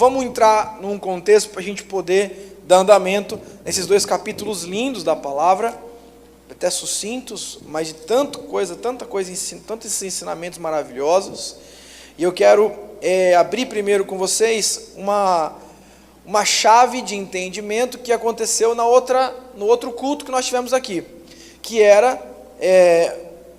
vamos entrar num contexto para a gente poder dar andamento nesses 2 capítulos lindos da palavra, até sucintos, mas de tanta coisa, tantos ensinamentos maravilhosos. E eu quero abrir primeiro com vocês uma chave de entendimento que aconteceu no outro culto que nós tivemos aqui, que era,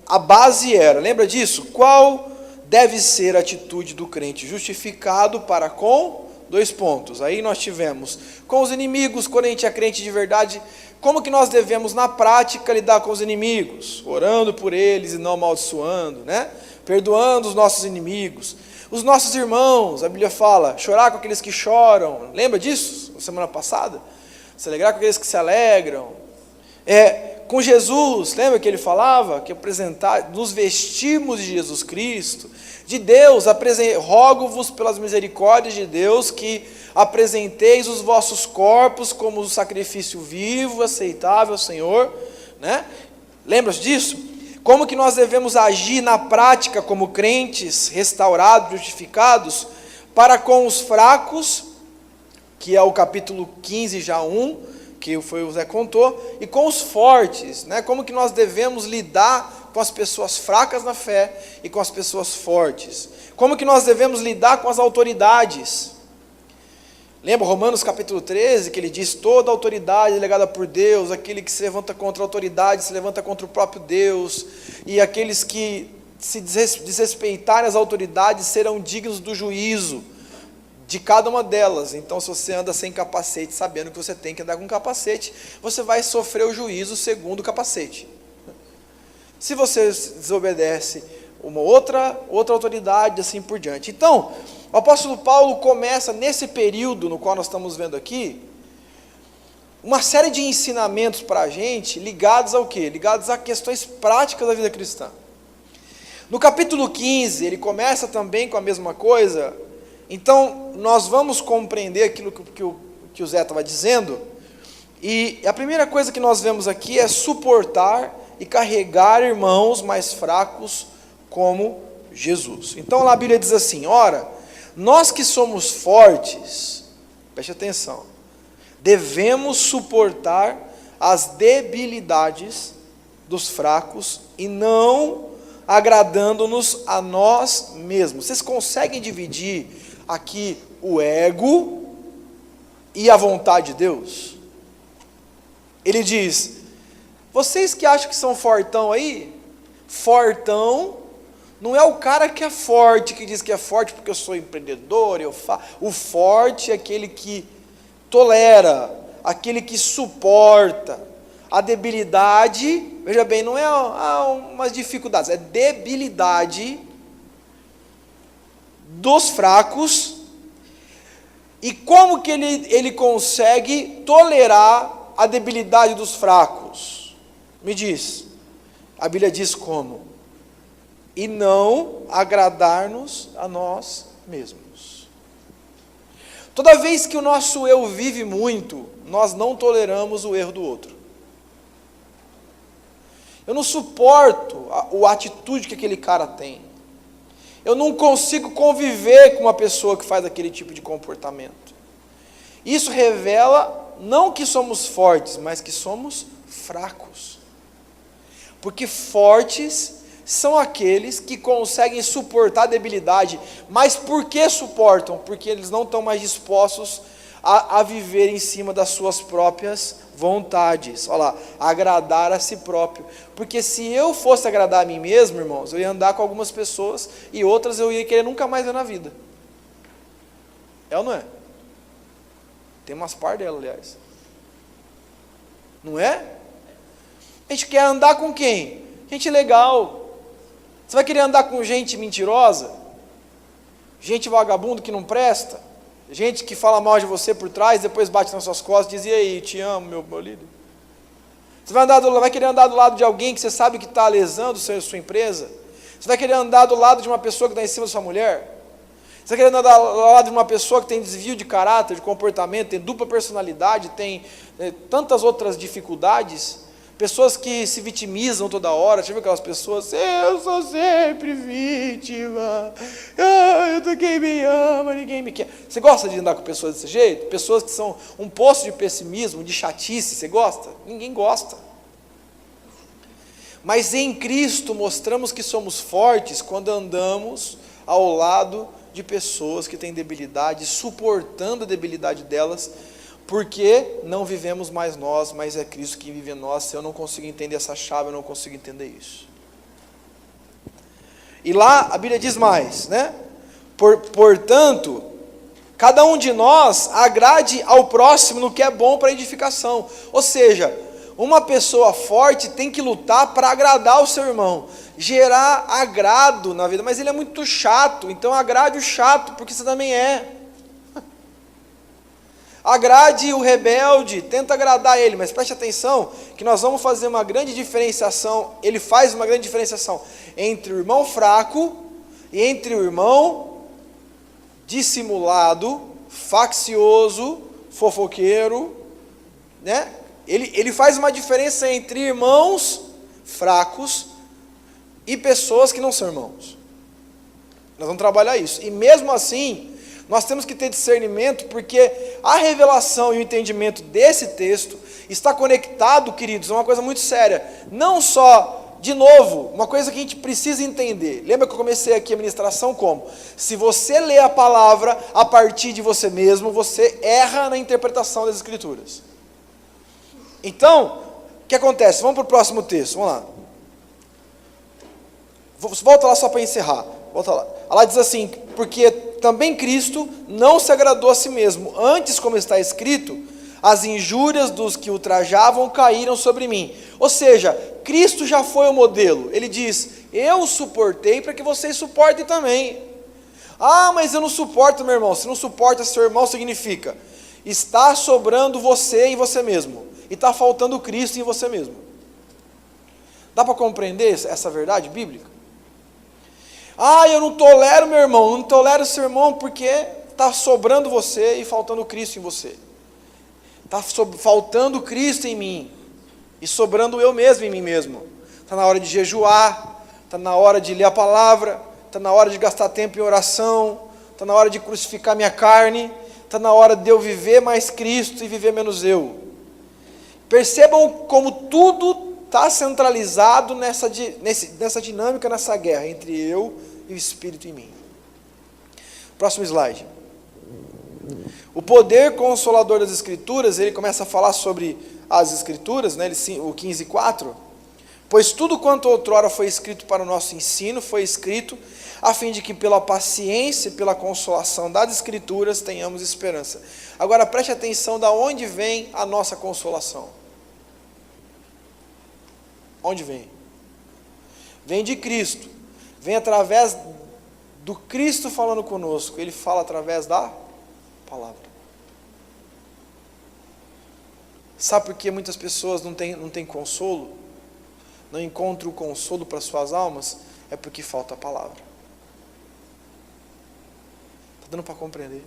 a base era, lembra disso? Qual deve ser a atitude do crente justificado para com, 2 pontos, aí nós tivemos, com os inimigos, quando a gente é crente de verdade, como que nós devemos na prática lidar com os inimigos? Orando por eles e não amaldiçoando, né? Perdoando os nossos inimigos. Os nossos irmãos, a Bíblia fala, chorar com aqueles que choram, lembra disso, na semana passada? Se alegrar com aqueles que se alegram. Com Jesus, lembra que ele falava, que nos vestimos de Jesus Cristo, de Deus, rogo-vos pelas misericórdias de Deus, que apresenteis os vossos corpos como um sacrifício vivo, aceitável ao Senhor, né? Lembra disso? Como que nós devemos agir na prática como crentes, restaurados, justificados, para com os fracos, que é o capítulo 15, já 1, que foi o Zé contou, e com os fortes, né? Como que nós devemos lidar com as pessoas fracas na fé e com as pessoas fortes? Como que nós devemos lidar com as autoridades? Lembra Romanos capítulo 13, que ele diz, toda autoridade delegada por Deus, aquele que se levanta contra a autoridade, se levanta contra o próprio Deus, e aqueles que se desrespeitarem as autoridades serão dignos do juízo de cada uma delas. Então, se você anda sem capacete, sabendo que você tem que andar com capacete, você vai sofrer o juízo segundo o capacete. Se você desobedece uma outra autoridade, assim por diante. Então, o apóstolo Paulo começa, nesse período no qual nós estamos vendo aqui, uma série de ensinamentos para a gente, ligados ao quê? Ligados a questões práticas da vida cristã. No capítulo 15, ele começa também com a mesma coisa. Então, nós vamos compreender aquilo que o Zé estava dizendo, e a primeira coisa que nós vemos aqui é suportar e carregar irmãos mais fracos como Jesus. Então, lá a Bíblia diz assim, ora, nós que somos fortes, preste atenção, devemos suportar as debilidades dos fracos e não agradando-nos a nós mesmos. Vocês conseguem dividir aqui o ego e a vontade de Deus? Ele diz, vocês que acham que são fortão aí, fortão não é o cara que é forte, que diz que é forte porque eu sou empreendedor, o forte é aquele que tolera, aquele que suporta. A debilidade, veja bem, não é umas dificuldades, é debilidade dos fracos. E como que ele consegue tolerar a debilidade dos fracos? Me diz, a Bíblia diz como? E não agradar-nos a nós mesmos. Toda vez que o nosso eu vive muito, nós não toleramos o erro do outro. Eu não suporto a atitude que aquele cara tem. Eu não consigo conviver com uma pessoa que faz aquele tipo de comportamento. Isso revela não que somos fortes, mas que somos fracos. Porque fortes são aqueles que conseguem suportar a debilidade. Mas por que suportam? Porque eles não estão mais dispostos a viver em cima das suas próprias vontades. Olha lá, agradar a si próprio. Porque se eu fosse agradar a mim mesmo, irmãos, eu ia andar com algumas pessoas e outras eu ia querer nunca mais ver na vida. É ou não é? Tem umas par dela, aliás. Não é? A gente quer andar com quem? Gente legal. Você vai querer andar com gente mentirosa? Gente vagabundo que não presta? Gente que fala mal de você por trás, depois bate nas suas costas e diz, e aí, te amo, meu líder. Você vai querer andar do lado de alguém que você sabe que está lesando sua empresa? Você vai querer andar do lado de uma pessoa que está em cima da sua mulher? Você vai querer andar do lado de uma pessoa que tem desvio de caráter, de comportamento, tem dupla personalidade, tem tantas outras dificuldades? pessoas que se vitimizam toda hora. Já viu aquelas pessoas? Eu sou sempre vítima, ninguém me ama, ninguém me quer. Você gosta de andar com pessoas desse jeito? Pessoas que são um poço de pessimismo, de chatice, você gosta? Ninguém gosta. Mas em Cristo mostramos que somos fortes quando andamos ao lado de pessoas que têm debilidade, suportando a debilidade delas, porque não vivemos mais nós, mas é Cristo que vive em nós. Se eu não consigo entender essa chave, eu não consigo entender isso. E lá a Bíblia diz mais, né? Portanto, cada um de nós agrade ao próximo no que é bom para edificação. Ou seja, uma pessoa forte tem que lutar para agradar o seu irmão, gerar agrado na vida. Mas ele é muito chato, então agrade o chato, porque você também é. Agrade o rebelde, tenta agradar ele, mas preste atenção que nós vamos fazer uma grande diferenciação. Ele faz uma grande diferenciação entre o irmão fraco e entre o irmão dissimulado, faccioso, fofoqueiro, né? Ele faz uma diferença entre irmãos fracos e pessoas que não são irmãos. Nós vamos trabalhar isso. E mesmo assim, nós temos que ter discernimento, porque a revelação e o entendimento desse texto está conectado, queridos, a uma coisa muito séria. Não só, de novo, uma coisa que a gente precisa entender. Lembra que eu comecei aqui a ministração como? Se você lê a palavra a partir de você mesmo, você erra na interpretação das Escrituras. Então, o que acontece? Vamos para o próximo texto, vamos lá. Volta lá só para encerrar. Volta lá. Ela diz assim: porque também Cristo não se agradou a si mesmo, antes, como está escrito, as injúrias dos que ultrajavam caíram sobre mim. Ou seja, Cristo já foi o modelo. Ele diz: eu suportei para que vocês suportem também. Ah, mas eu não suporto meu irmão. Se não suporta seu irmão, significa está sobrando você em você mesmo, e está faltando Cristo em você mesmo. Dá para compreender essa verdade bíblica? Ah, eu não tolero meu irmão, não tolero seu irmão porque está sobrando você e faltando Cristo em você. Está faltando Cristo em mim e sobrando eu mesmo em mim mesmo. Está na hora de jejuar, está na hora de ler a palavra, está na hora de gastar tempo em oração, está na hora de crucificar minha carne, está na hora de eu viver mais Cristo e viver menos eu. Percebam como tudo está centralizado nessa dinâmica, nessa guerra entre eu e o Espírito em mim. Próximo slide. O poder consolador das Escrituras, ele começa a falar sobre as Escrituras, né, o 15:4. Pois tudo quanto outrora foi escrito para o nosso ensino, foi escrito a fim de que pela paciência e pela consolação das Escrituras tenhamos esperança. Agora preste atenção de onde vem a nossa consolação. Onde vem? Vem de Cristo. Vem através do Cristo falando conosco. Ele fala através da palavra. Sabe por que muitas pessoas não têm consolo? Não encontram o consolo para suas almas? É porque falta a palavra. Está dando para compreender?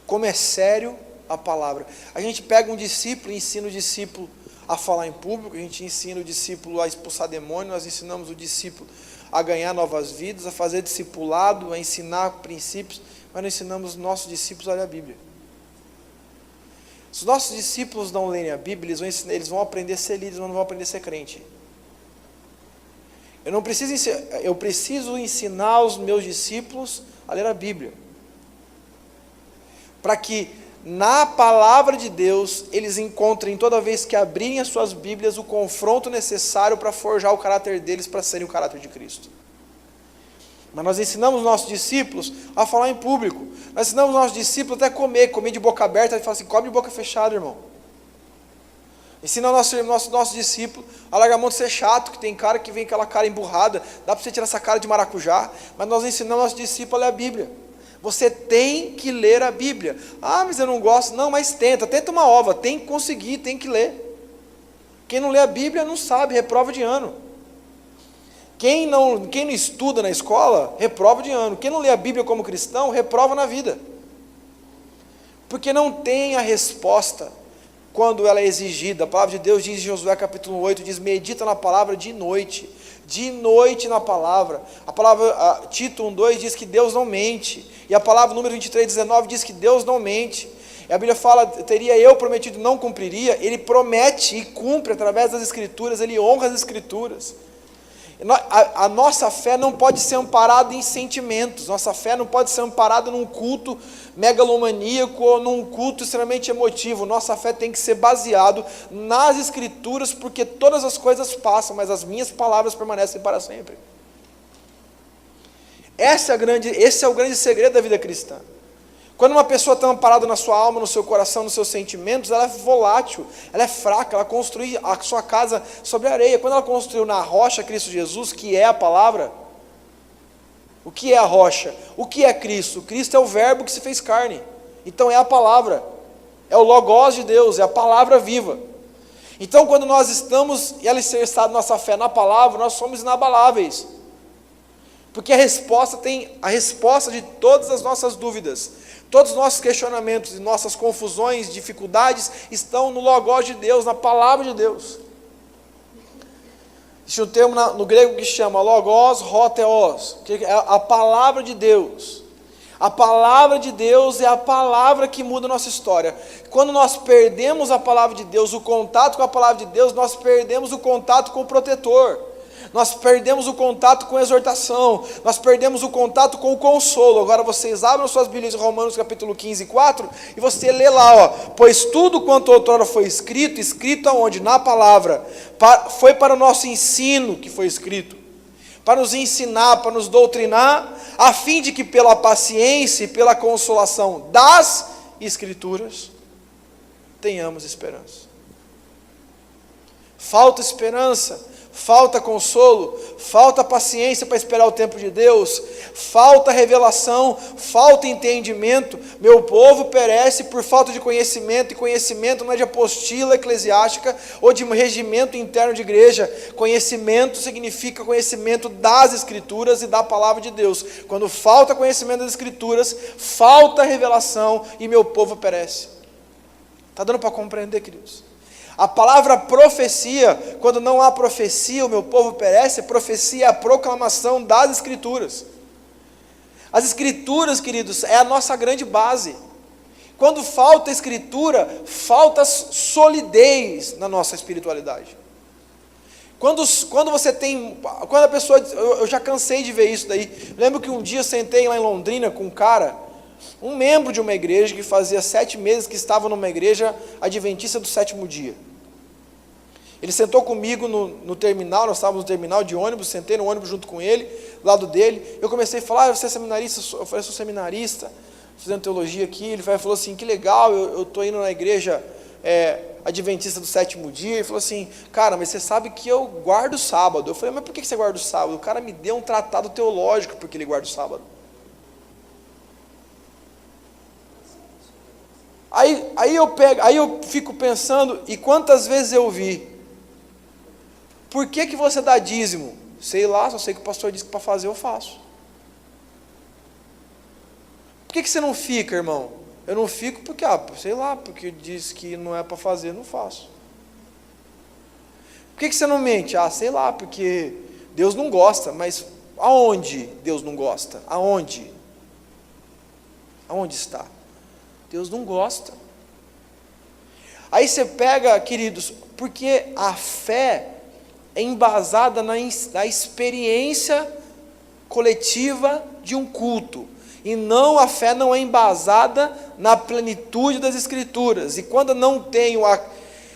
Como é sério a palavra. A gente pega um discípulo e ensina o discípulo a falar em público, a gente ensina o discípulo a expulsar demônio, nós ensinamos o discípulo a ganhar novas vidas, a fazer discipulado, a ensinar princípios, mas não ensinamos os nossos discípulos a ler a Bíblia. Se os nossos discípulos não lerem a Bíblia, eles vão aprender a ser líderes, mas não vão aprender a ser crente. Eu preciso ensinar os meus discípulos a ler a Bíblia, para que na palavra de Deus, eles encontrem, toda vez que abrirem as suas Bíblias, o confronto necessário para forjar o caráter deles, para serem o caráter de Cristo. Mas nós ensinamos os nossos discípulos a falar em público. Nós ensinamos os nossos discípulos até comer de boca aberta. A gente fala assim: come de boca fechada, irmão. Ensina o nosso discípulo a largar a mão de ser chato, que tem cara que vem com aquela cara emburrada, dá para você tirar essa cara de maracujá, mas nós ensinamos o nosso discípulo a ler a Bíblia. Você tem que ler a Bíblia. Ah, mas eu não gosto. Não, mas tenta uma ova, tem que conseguir, tem que ler. Quem não lê a Bíblia não sabe, reprova de ano. Quem não estuda na escola, reprova de ano. Quem não lê a Bíblia como cristão, reprova na vida. Porque não tem a resposta quando ela é exigida. A palavra de Deus diz em Josué capítulo 8, diz, medita na palavra de noite na palavra. A palavra Tito 1:2 diz que Deus não mente, e a palavra número 23:19 diz que Deus não mente. E a Bíblia fala, teria eu prometido e não cumpriria. Ele promete e cumpre através das Escrituras, Ele honra as Escrituras. A nossa fé não pode ser amparada em sentimentos, nossa fé não pode ser amparada num culto megalomaníaco ou num culto extremamente emotivo. Nossa fé tem que ser baseado nas Escrituras, porque todas as coisas passam, mas as minhas palavras permanecem para sempre. Esse é o grande segredo da vida cristã. Quando uma pessoa está amparada na sua alma, no seu coração, nos seus sentimentos, ela é volátil, ela é fraca, ela construiu a sua casa sobre areia. Quando ela construiu na rocha Cristo Jesus, que é a palavra, o que é a rocha? O que é Cristo? Cristo é o verbo que se fez carne, então é a palavra, é o logos de Deus, é a palavra viva. Então quando nós estamos alicerçados nossa fé na palavra, nós somos inabaláveis, porque a resposta de todas as nossas dúvidas, todos os nossos questionamentos e nossas confusões, dificuldades, estão no logos de Deus, na palavra de Deus. Existe um termo no grego que chama logos hotheos, que é a palavra de Deus. A palavra de Deus é a palavra que muda a nossa história. Quando nós perdemos a palavra de Deus, o contato com a palavra de Deus, nós perdemos o contato com o protetor. Nós perdemos o contato com a exortação, nós perdemos o contato com o consolo. Agora vocês abram suas Bíblias em Romanos capítulo 15:4, e você lê lá, pois tudo quanto outrora foi escrito aonde? Na palavra, foi para o nosso ensino que foi escrito, para nos ensinar, para nos doutrinar, a fim de que pela paciência e pela consolação das Escrituras, tenhamos esperança. Falta esperança, falta consolo, falta paciência para esperar o tempo de Deus, falta revelação, falta entendimento. Meu povo perece por falta de conhecimento, e conhecimento não é de apostila eclesiástica ou de regimento interno de igreja. Conhecimento significa conhecimento das Escrituras e da palavra de Deus. Quando falta conhecimento das Escrituras, falta revelação e meu povo perece. Está dando para compreender, queridos? A palavra profecia, quando não há profecia, o meu povo perece. Profecia é a proclamação das Escrituras. As Escrituras, queridos, é a nossa grande base. Quando falta Escritura, falta solidez na nossa espiritualidade. Quando a pessoa, eu já cansei de ver isso daí. Lembro que um dia eu sentei lá em Londrina com um cara, um membro de uma igreja que fazia 7 meses que estava numa igreja adventista do 7º dia. Ele sentou comigo no terminal, nós estávamos no terminal de ônibus, sentei no ônibus junto com ele, do lado dele. Eu comecei a falar, você é seminarista? Eu falei, sou seminarista, fazendo teologia aqui. Ele falou assim, que legal, eu estou indo na igreja adventista do 7º dia. Ele falou assim, cara, mas você sabe que eu guardo o sábado. Eu falei, mas por que você guarda o sábado? O cara me deu um tratado teológico porque ele guarda o sábado. Aí eu fico pensando, e quantas vezes eu vi, por que você dá dízimo? Sei lá, só sei que o pastor disse que para fazer eu faço. Por que você não fica, irmão? Eu não fico porque, sei lá, porque diz que não é para fazer, eu não faço. Por que você não mente? Sei lá, porque Deus não gosta. Mas aonde Deus não gosta? Aonde? Aonde está? Deus não gosta. Aí você pega, queridos, porque a fé é embasada na experiência coletiva de um culto, e não, a fé não é embasada na plenitude das Escrituras. E quando não tenho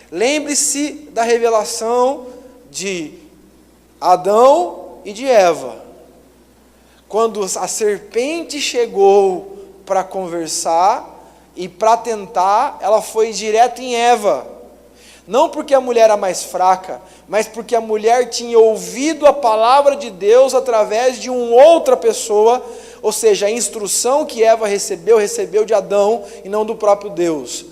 lembre-se da revelação de Adão e de Eva, quando a serpente chegou para conversar e para tentar, ela foi direto em Eva. Não porque a mulher era mais fraca, mas porque a mulher tinha ouvido a palavra de Deus através de uma outra pessoa, ou seja, a instrução que Eva recebeu de Adão e não do próprio Deus.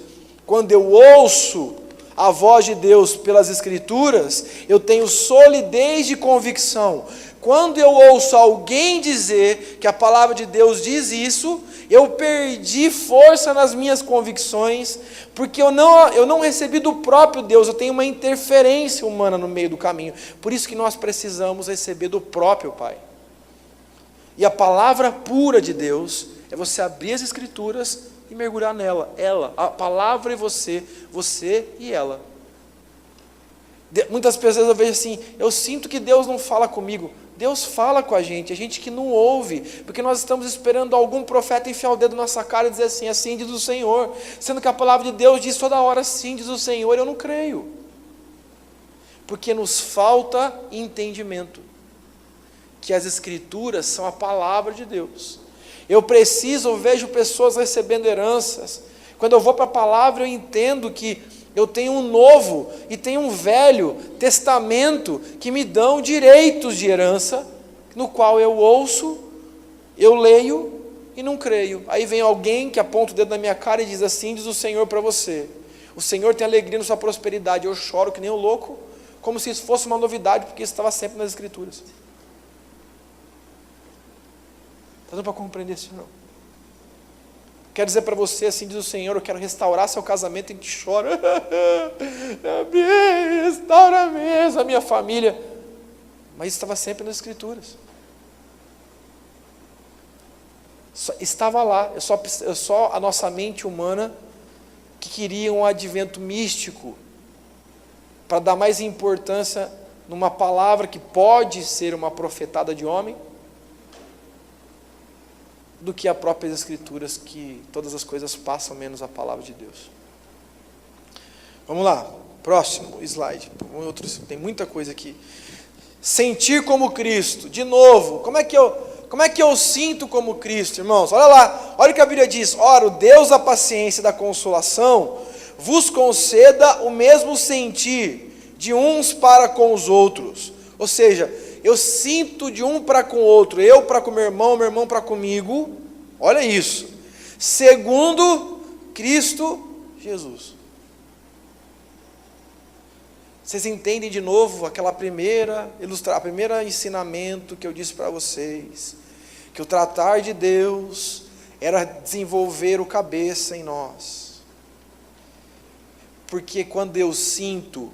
Quando eu ouço a voz de Deus pelas Escrituras, eu tenho solidez de convicção. Quando eu ouço alguém dizer que a palavra de Deus diz isso, eu perdi força nas minhas convicções, porque eu não recebi do próprio Deus, eu tenho uma interferência humana no meio do caminho. Por isso que nós precisamos receber do próprio Pai. E a palavra pura de Deus é você abrir as Escrituras e mergulhar nela. Ela, a palavra e você e ela. Muitas pessoas eu vejo assim, eu sinto que Deus não fala comigo. Deus fala com a gente que não ouve, porque nós estamos esperando algum profeta enfiar o dedo na nossa cara e dizer assim diz o Senhor, sendo que a palavra de Deus diz toda hora, assim diz o Senhor, e eu não creio, porque nos falta entendimento, que as Escrituras são a palavra de Deus. Eu vejo pessoas recebendo heranças, quando eu vou para a palavra eu entendo que eu tenho um novo e tenho um velho testamento que me dão direitos de herança, no qual eu ouço, eu leio e não creio. Aí vem alguém que aponta o dedo na minha cara e diz assim, diz o Senhor para você. O Senhor tem alegria na sua prosperidade. Eu choro que nem um louco, como se isso fosse uma novidade, porque isso estava sempre nas Escrituras. Está dando para compreender isso não? Quero dizer para você, assim diz o Senhor, eu quero restaurar seu casamento, e a gente chora, restaura mesmo a minha família, mas estava sempre nas Escrituras, estava lá, só a nossa mente humana, que queria um advento místico, para dar mais importância numa palavra que pode ser uma profetada de homem, do que as próprias Escrituras, que todas as coisas passam menos a palavra de Deus. Vamos lá, próximo slide. Tem muita coisa aqui. Sentir como Cristo, de novo, como é que eu sinto como Cristo, irmãos? Olha lá, olha o que a Bíblia diz, ora, o Deus da paciência e da consolação vos conceda o mesmo sentir de uns para com os outros, ou seja, eu sinto de um para com o outro, eu para com meu irmão para comigo, olha isso, segundo Cristo Jesus. Vocês entendem de novo aquela primeira ensinamento que eu disse para vocês, que o tratar de Deus era desenvolver o cabeça em nós, porque quando eu sinto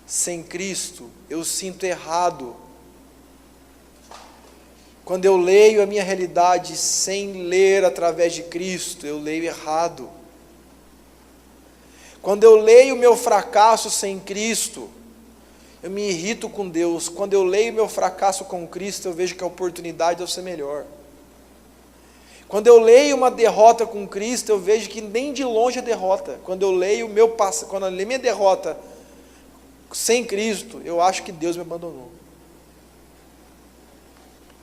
sem Cristo, eu sinto errado. Quando eu leio a minha realidade sem ler através de Cristo, eu leio errado. Quando eu leio o meu fracasso sem Cristo, eu me irrito com Deus. Quando eu leio o meu fracasso com Cristo, eu vejo que é a oportunidade de eu ser melhor. Quando eu leio uma derrota com Cristo, eu vejo que nem de longe é derrota. Quando eu leio minha derrota sem Cristo, eu acho que Deus me abandonou.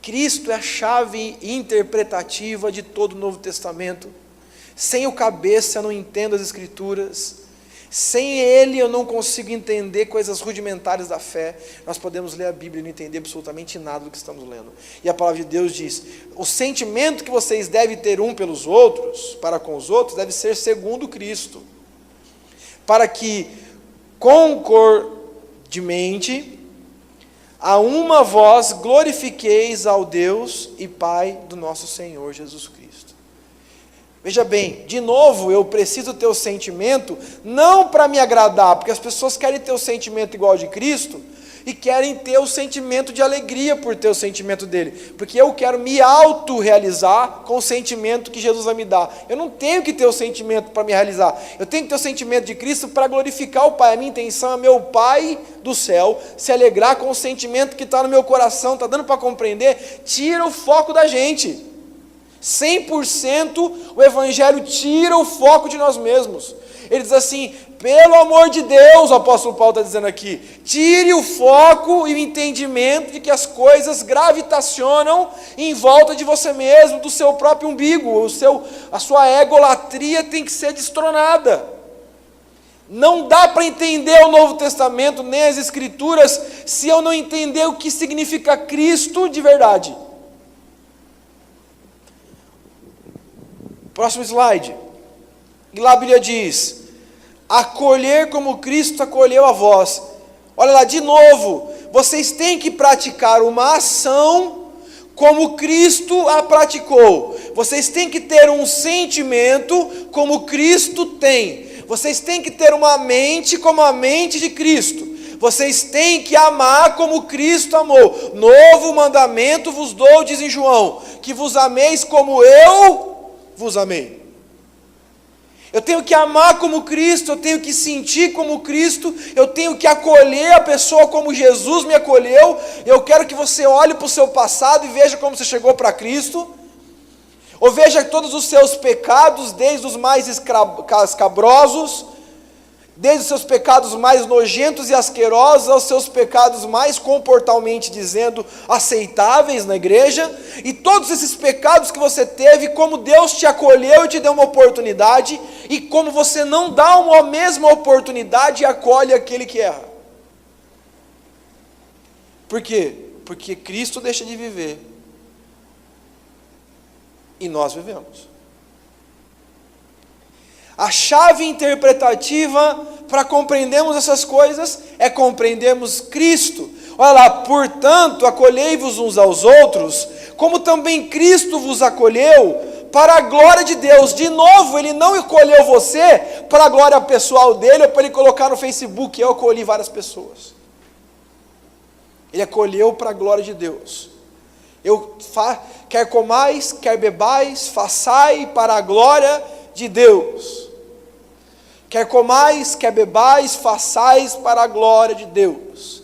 Cristo é a chave interpretativa de todo o Novo Testamento. Sem o cabeça eu não entendo as Escrituras. Sem Ele eu não consigo entender coisas rudimentares da fé. Nós podemos ler a Bíblia e não entender absolutamente nada do que estamos lendo. E a palavra de Deus diz, o sentimento que vocês devem ter um pelos outros, para com os outros, deve ser segundo Cristo. Para que concordemente a uma voz glorifiqueis ao Deus e Pai do nosso Senhor Jesus Cristo. Veja bem, de novo, eu preciso ter o sentimento, não para me agradar, porque as pessoas querem ter o sentimento igual ao de Cristo, e querem ter o sentimento de alegria por ter o sentimento dele, porque eu quero me autorrealizar com o sentimento que Jesus vai me dar. Eu não tenho que ter o sentimento para me realizar, eu tenho que ter o sentimento de Cristo para glorificar o Pai. A minha intenção é meu Pai do céu se alegrar com o sentimento que está no meu coração. Está dando para compreender? Tira o foco da gente. 100% o Evangelho tira o foco de nós mesmos. Ele diz assim, pelo amor de Deus, o apóstolo Paulo está dizendo aqui, tire o foco e o entendimento de que as coisas gravitacionam em volta de você mesmo, do seu próprio umbigo, a sua egolatria tem que ser destronada. Não dá para entender o Novo Testamento, nem as Escrituras, se eu não entender o que significa Cristo de verdade. Próximo slide. E lá a Bíblia diz, acolher como Cristo acolheu a vós. Olha lá, de novo, vocês têm que praticar uma ação como Cristo a praticou. Vocês têm que ter um sentimento como Cristo tem. Vocês têm que ter uma mente como a mente de Cristo. Vocês têm que amar como Cristo amou. Novo mandamento vos dou, diz em João, que vos ameis como eu vos amei. Eu tenho que amar como Cristo, eu tenho que sentir como Cristo, eu tenho que acolher a pessoa como Jesus me acolheu. Eu quero que você olhe para o seu passado e veja como você chegou para Cristo, ou veja todos os seus pecados, desde os mais escabrosos, desde os seus pecados mais nojentos e asquerosos, aos seus pecados mais comportalmente dizendo aceitáveis na igreja, e todos esses pecados que você teve, como Deus te acolheu e te deu uma oportunidade, e como você não dá uma mesma oportunidade e acolhe aquele que erra. Por quê? Porque Cristo deixa de viver, e nós vivemos. A chave interpretativa para compreendermos essas coisas é compreendermos Cristo. Olha lá, portanto, acolhei-vos uns aos outros, como também Cristo vos acolheu, para a glória de Deus. De novo, Ele não acolheu você para a glória pessoal dele, ou para Ele colocar no Facebook, eu acolhi várias pessoas. Ele acolheu para a glória de Deus. Quer comais, quer bebais, façai para a glória de Deus. Quer comais, quer bebais, façais para a glória de Deus.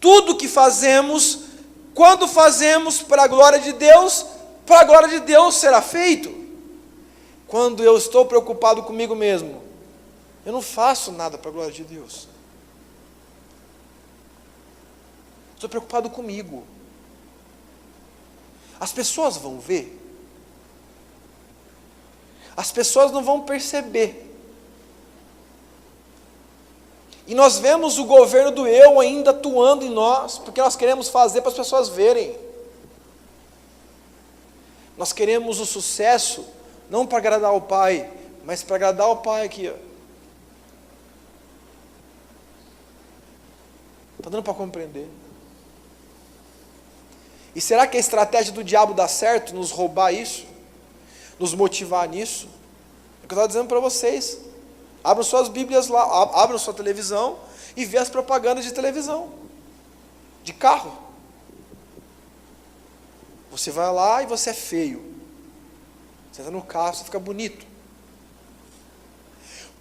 Tudo que fazemos, quando fazemos para a glória de Deus, para a glória de Deus será feito. Quando eu estou preocupado comigo mesmo, eu não faço nada para a glória de Deus. Estou preocupado comigo. As pessoas vão ver. As pessoas não vão perceber. E nós vemos o governo do eu ainda atuando em nós, porque nós queremos fazer para as pessoas verem. Nós queremos o sucesso, não para agradar o Pai, mas para agradar o Pai aqui. Está dando para compreender? E será que a estratégia do diabo dá certo, nos roubar isso? Nos motivar nisso? É o que eu estava dizendo para vocês. Abram suas Bíblias lá, abram sua televisão e vê as propagandas de televisão, de carro. Você vai lá e você é feio. Você entra no carro, você fica bonito.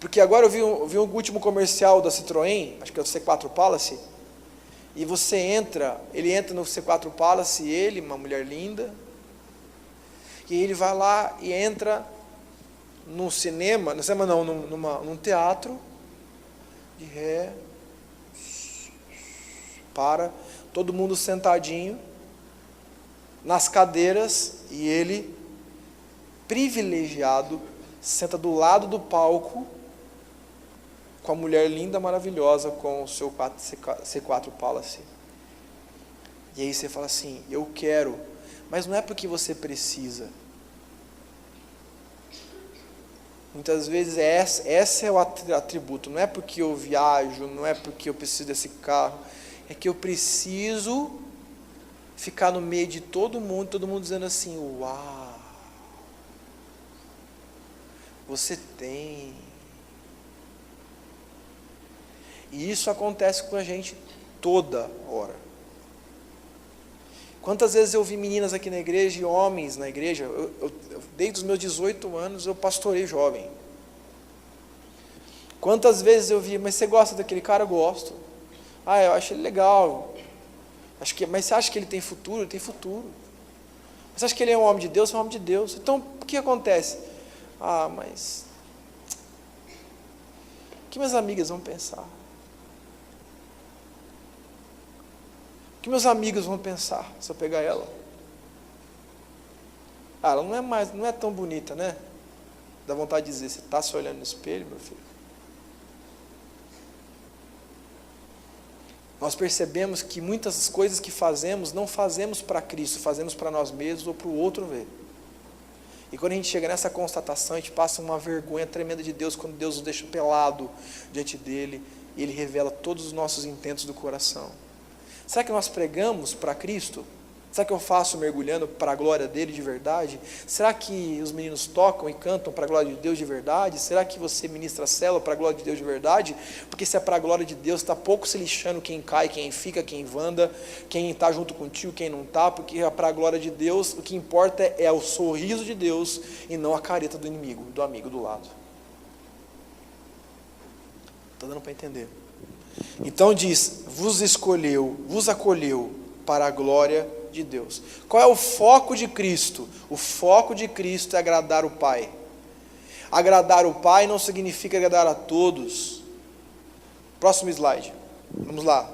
Porque agora eu vi um último comercial da Citroën, acho que é o C4 Palace, e você entra, ele entra no C4 Palace, ele, uma mulher linda, e ele vai lá e entra num cinema, num teatro, de ré, para, todo mundo sentadinho, nas cadeiras, e ele, privilegiado, senta do lado do palco, com a mulher linda, maravilhosa, com o seu C4 Palace. E aí você fala assim, eu quero, mas não é porque você precisa. Muitas vezes esse é o atributo, não é porque eu viajo, não é porque eu preciso desse carro, é que eu preciso ficar no meio de todo mundo dizendo assim, uau, você tem. E isso acontece com a gente toda hora. Quantas vezes eu vi meninas aqui na igreja e homens na igreja, desde os meus 18 anos eu pastorei jovem. Quantas vezes eu vi, mas você gosta daquele cara? Eu gosto. Ah, eu acho ele legal. Mas você acha que ele tem futuro? Ele tem futuro. Você acha que ele é um homem de Deus? É um homem de Deus. Então, o que acontece? Ah, mas o que minhas amigas vão pensar? O que meus amigos vão pensar se eu pegar ela? Ah, ela não é tão bonita, né? Dá vontade de dizer, você está se olhando no espelho, meu filho? Nós percebemos que muitas coisas que fazemos, não fazemos para Cristo, fazemos para nós mesmos ou para o outro ver. E quando a gente chega nessa constatação, a gente passa uma vergonha tremenda de Deus, quando Deus nos deixa pelado diante dele, e Ele revela todos os nossos intentos do coração. Será que nós pregamos para Cristo? Será que eu faço mergulhando para a glória dele de verdade? Será que os meninos tocam e cantam para a glória de Deus de verdade? Será que você ministra a célula para a glória de Deus de verdade? Porque se é para a glória de Deus, está pouco se lixando quem cai, quem fica, quem vanda, quem está junto contigo, quem não está, porque é para a glória de Deus, o que importa é o sorriso de Deus e não a careta do inimigo, do amigo do lado. Está dando para entender? Então diz, vos escolheu, vos acolheu para a glória de Deus. Qual é o foco de Cristo? O foco de Cristo é agradar o Pai. Agradar o Pai não significa agradar a todos. Próximo slide. Vamos lá.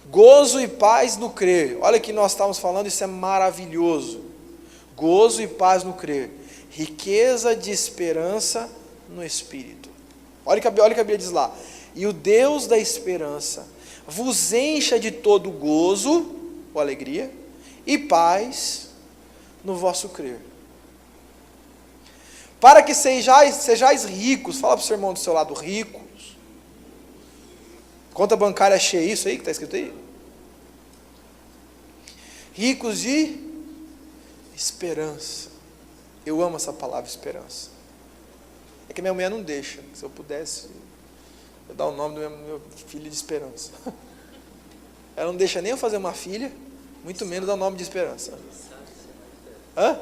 Gozo e paz no crer. Olha que nós estávamos falando, isso é maravilhoso. Gozo e paz no crer. Riqueza de esperança no Espírito. Olha que a Bíblia diz lá. E o Deus da esperança vos encha de todo gozo, ou alegria, e paz no vosso crer. Para que sejais ricos, fala para o seu irmão do seu lado, ricos. Conta bancária cheia, isso aí que está escrito aí? Ricos de esperança. Eu amo essa palavra esperança. É que minha mulher não deixa. Se eu pudesse, eu dar o nome do meu filho de esperança. Ela não deixa nem eu fazer uma filha, muito menos dar o nome de esperança. Hã?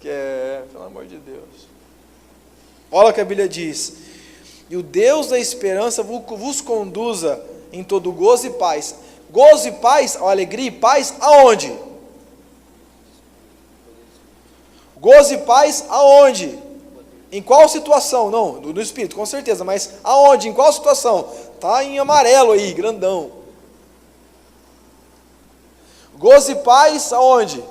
Que é, pelo amor de Deus. Olha o que a Bíblia diz. E o Deus da esperança vos conduza em todo gozo e paz. Gozo e paz, alegria e paz, aonde? Gozo e paz, aonde? Em qual situação? Não, no Espírito, com certeza, mas aonde? Em qual situação? Está em amarelo aí, grandão. Gozo e paz, aonde?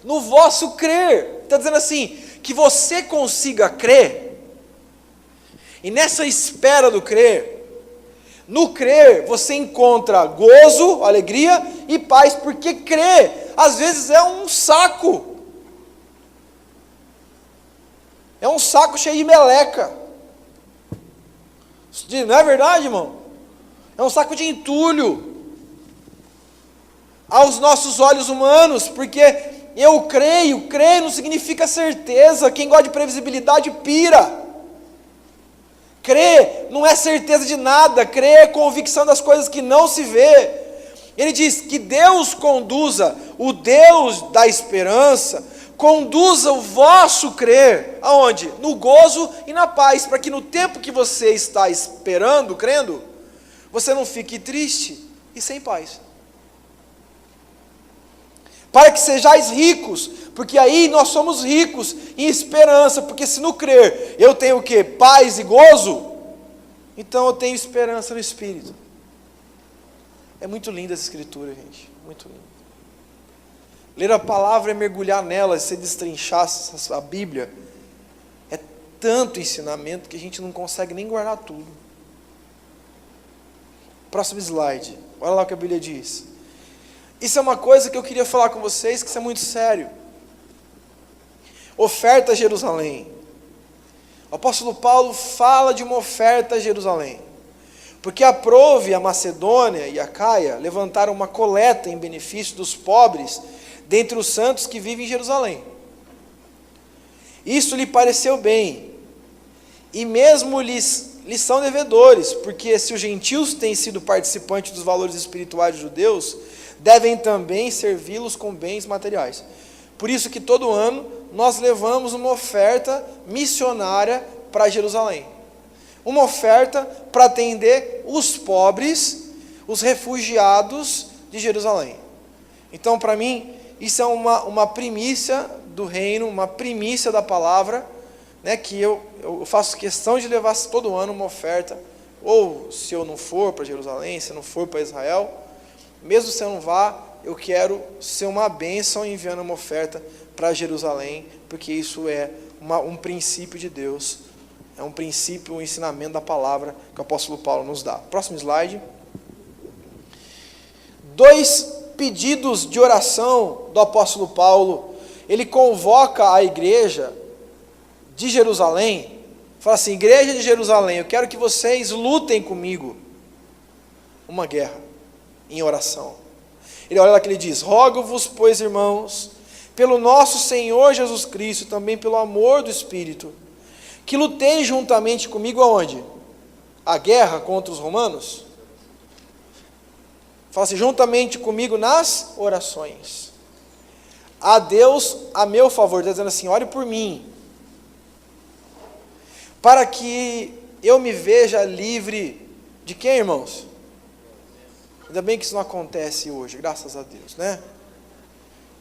No vosso crer. Está dizendo assim, que você consiga crer, e nessa espera do crer, no crer você encontra gozo, alegria e paz, porque crer, às vezes é um saco. É um saco cheio de meleca. Não é verdade, irmão? É um saco de entulho aos nossos olhos humanos, porque eu creio, crer não significa certeza. Quem gosta de previsibilidade pira. Crer não é certeza de nada, crer é convicção das coisas que não se vê. Ele diz que Deus conduza, o Deus da esperança, conduza o vosso crer, aonde? No gozo e na paz, para que no tempo que você está esperando, crendo, você não fique triste e sem paz. Para que sejais ricos, porque aí nós somos ricos em esperança, porque se no crer eu tenho o quê? Paz e gozo, então eu tenho esperança no Espírito. É muito linda essa escritura, gente, muito linda. Ler a palavra é mergulhar nela, se destrinchar a Bíblia, é tanto ensinamento que a gente não consegue nem guardar tudo. Próximo slide, olha lá o que a Bíblia diz. Isso é uma coisa que eu queria falar com vocês, que isso é muito sério. Oferta a Jerusalém. O apóstolo Paulo fala de uma oferta a Jerusalém, porque aprove a Macedônia e a Caia levantaram uma coleta em benefício dos pobres dentre os santos que vivem em Jerusalém. Isso lhe pareceu bem, e mesmo lhes são devedores, porque se os gentios têm sido participantes dos valores espirituais dos judeus, devem também servi-los com bens materiais. Por isso que todo ano nós levamos uma oferta missionária para Jerusalém. Uma oferta para atender os pobres, os refugiados de Jerusalém. Então, para mim, isso é uma primícia do reino, uma primícia da palavra, né, que eu faço questão de levar todo ano uma oferta, ou se eu não for para Jerusalém, se eu não for para Israel, mesmo se eu não vá, eu quero ser uma bênção enviando uma oferta para Jerusalém, porque isso é um princípio de Deus, é um princípio, um ensinamento da palavra que o apóstolo Paulo nos dá. Próximo slide. 2 pedidos de oração do apóstolo Paulo ele convoca a igreja de Jerusalém, fala assim: igreja de Jerusalém, eu quero que vocês lutem comigo uma guerra, em oração. Ele olha lá que ele diz: rogo-vos, pois, irmãos, pelo nosso Senhor Jesus Cristo, também pelo amor do Espírito, que luteis juntamente comigo aonde? A guerra contra os romanos? Fala assim: juntamente comigo nas orações. A Deus a meu favor, está dizendo assim: ore por mim, para que eu me veja livre de quem, irmãos? Ainda bem que isso não acontece hoje, graças a Deus, né?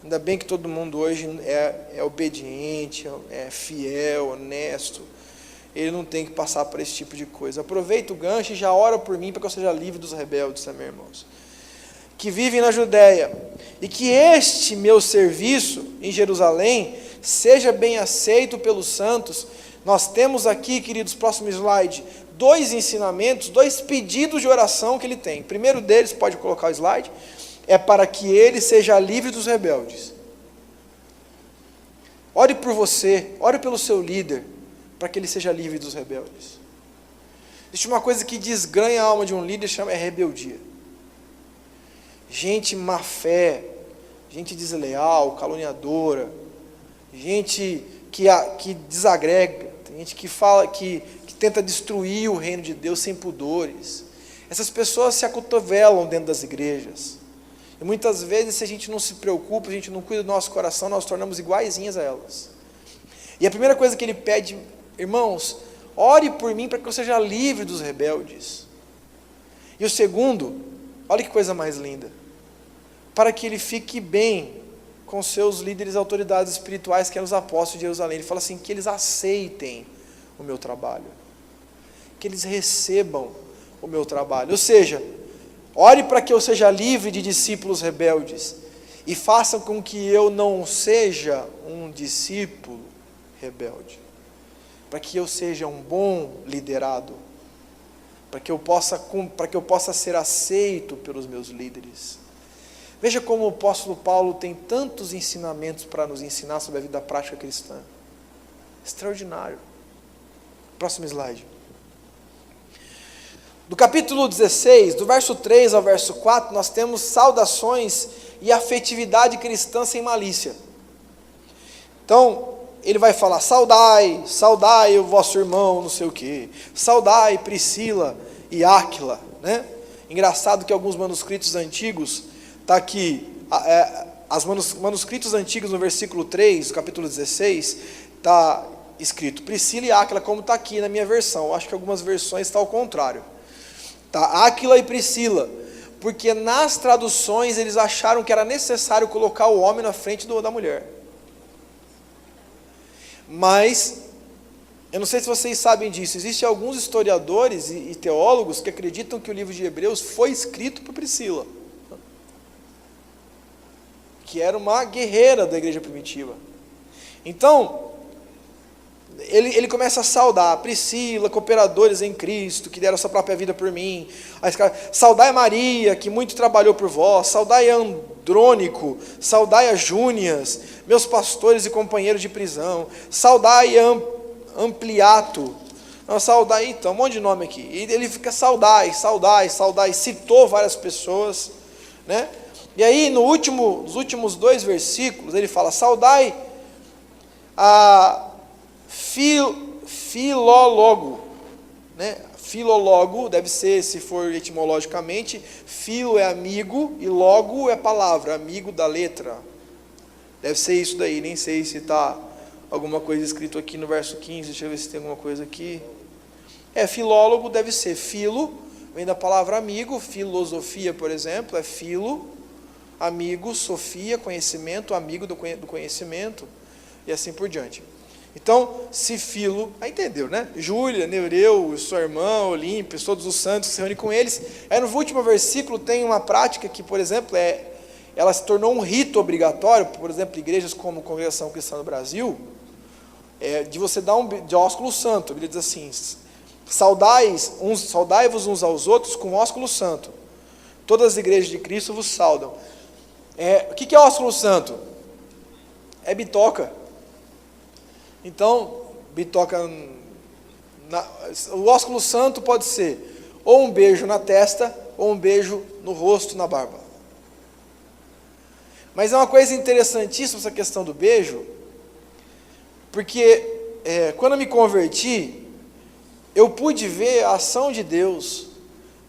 Ainda bem que todo mundo hoje é obediente, é fiel, honesto. Ele não tem que passar por esse tipo de coisa. Aproveita o gancho e já ora por mim para que eu seja livre dos rebeldes, meus irmãos, que vivem na Judéia, e que este meu serviço em Jerusalém seja bem aceito pelos santos. Nós temos aqui, queridos, próximo slide, 2 ensinamentos, 2 pedidos de oração que ele tem. O primeiro deles, pode colocar o slide, é para que ele seja livre dos rebeldes. Ore por você, ore pelo seu líder, para que ele seja livre dos rebeldes. Existe uma coisa que desgranha a alma de um líder, chama rebeldia. Gente má fé, gente desleal, caluniadora, gente que desagrega, gente que fala, que tenta destruir o reino de Deus sem pudores. Essas pessoas se acotovelam dentro das igrejas. E muitas vezes, se a gente não se preocupa, a gente não cuida do nosso coração, nós tornamos iguaizinhas a elas. E a primeira coisa que ele pede: irmãos, ore por mim para que eu seja livre dos rebeldes. E o segundo, olha que coisa mais linda, para que ele fique bem com seus líderes e autoridades espirituais, que eram os apóstolos de Jerusalém. Ele fala assim: que eles aceitem o meu trabalho, que eles recebam o meu trabalho. Ou seja, ore para que eu seja livre de discípulos rebeldes, e façam com que eu não seja um discípulo rebelde, para que eu seja um bom liderado, para que eu possa ser aceito pelos meus líderes. Veja como o apóstolo Paulo tem tantos ensinamentos para nos ensinar sobre a vida prática cristã. Extraordinário. Próximo slide. Do capítulo 16, do verso 3 ao verso 4, nós temos saudações e afetividade cristã sem malícia. Então, ele vai falar: saudai o vosso irmão, não sei o quê. Saudai Priscila e Áquila, né? Engraçado que alguns manuscritos antigos, está aqui, os manuscritos antigos no versículo 3, do capítulo 16, está escrito Priscila e Áquila, como está aqui na minha versão. Eu acho que algumas versões está ao contrário. Tá, Áquila e Priscila, porque nas traduções eles acharam que era necessário colocar o homem na frente da mulher. Mas, eu não sei se vocês sabem disso, existem alguns historiadores e teólogos que acreditam que o livro de Hebreus foi escrito por Priscila, que era uma guerreira da igreja primitiva. Então, ele começa a saudar Priscila, cooperadores em Cristo, que deram sua própria vida por mim. Saudai Maria, que muito trabalhou por vós. Saudai Andrônico, saudai a Júnias, meus pastores e companheiros de prisão. Saudai Ampliato. Não, saudai, então, um monte de nome aqui. E ele fica saudai, citou várias pessoas, né? E aí, nos últimos 2 versículos, ele fala: saudai a Filólogo, né? Filólogo deve ser, se for etimologicamente, filo é amigo e logo é palavra, amigo da letra. Deve ser isso daí, nem sei se está alguma coisa escrito aqui no verso 15, deixa eu ver se tem alguma coisa aqui. Filólogo deve ser filo, vem da palavra amigo, filosofia, por exemplo, é filo, amigo, sofia, conhecimento, amigo do conhecimento, e assim por diante. Então, se Filo, entendeu, né? Júlia, Neureu, sua irmã, Olímpia, todos os santos que se reúnem com eles. Aí no último versículo tem uma prática que, por exemplo, ela se tornou um rito obrigatório, por exemplo, igrejas como Congregação Cristã no Brasil, de você dar de ósculo santo. A Bíblia diz assim: saudai-vos uns aos outros com ósculo santo. Todas as igrejas de Cristo vos saudam. O que é ósculo santo? é bitoca. Então, bitoca, o ósculo santo pode ser ou um beijo na testa, ou um beijo no rosto, na barba. Mas é uma coisa interessantíssima essa questão do beijo, porque quando eu me converti, eu pude ver a ação de Deus,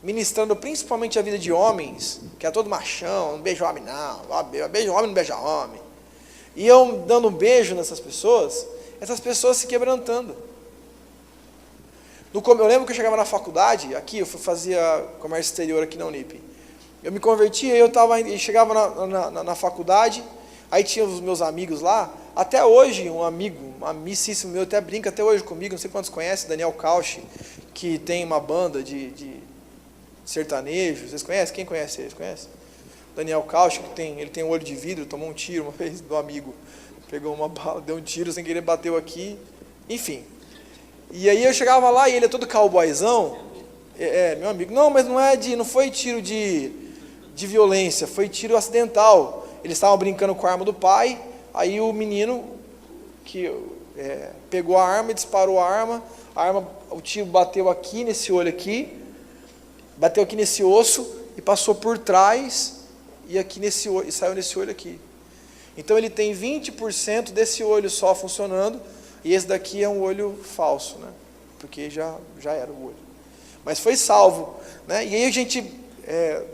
ministrando principalmente a vida de homens, que é todo machão, não beija homem não, beija homem, não beija homem. E eu dando um beijo nessas pessoas, essas pessoas se quebrantando. Eu lembro que eu chegava na faculdade, aqui eu fazia comércio exterior aqui na Unip. Eu me converti, eu chegava na faculdade, aí tinha os meus amigos lá, até hoje um amigo, um amicíssimo meu, até brinca até hoje comigo, não sei quantos conhecem, Daniel Cauchi, que tem uma banda de sertanejo, vocês conhecem? Quem conhece eles? Conhece? Daniel Cauchi, ele tem um olho de vidro, tomou um tiro uma vez do amigo, pegou uma bala, deu um tiro sem querer, bateu aqui, enfim. E aí eu chegava lá e ele é todo cowboyzão, meu amigo, não, mas não foi tiro de violência, foi tiro acidental. Eles estavam brincando com a arma do pai, aí o menino que pegou a arma e disparou a arma, o tiro bateu aqui nesse olho aqui, bateu aqui nesse osso e passou por trás e aqui nesse olho, e saiu nesse olho aqui. Então ele tem 20% desse olho só funcionando, e esse daqui é um olho falso, né? Porque já era o olho. Mas foi salvo, né? E aí a gente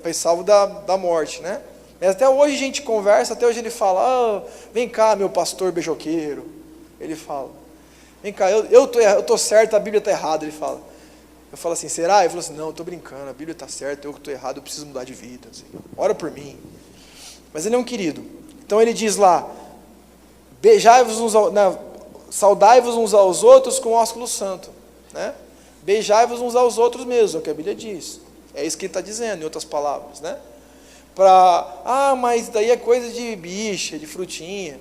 foi salvo da morte, né? Mas até hoje a gente conversa, até hoje ele fala, vem cá, meu pastor beijoqueiro. Ele fala, vem cá, eu tô certo, a Bíblia está errada, ele fala. Eu falo assim, será? Ele falou assim, não, eu estou brincando, a Bíblia está certa, eu que estou errado, eu preciso mudar de vida. Assim, ora por mim. Mas ele é um querido. Então ele diz lá, saudai-vos uns aos outros com o ósculo santo. Né? Beijai-vos uns aos outros mesmo, é o que a Bíblia diz. É isso que ele está dizendo, em outras palavras. Né? Mas daí é coisa de bicha, de frutinha.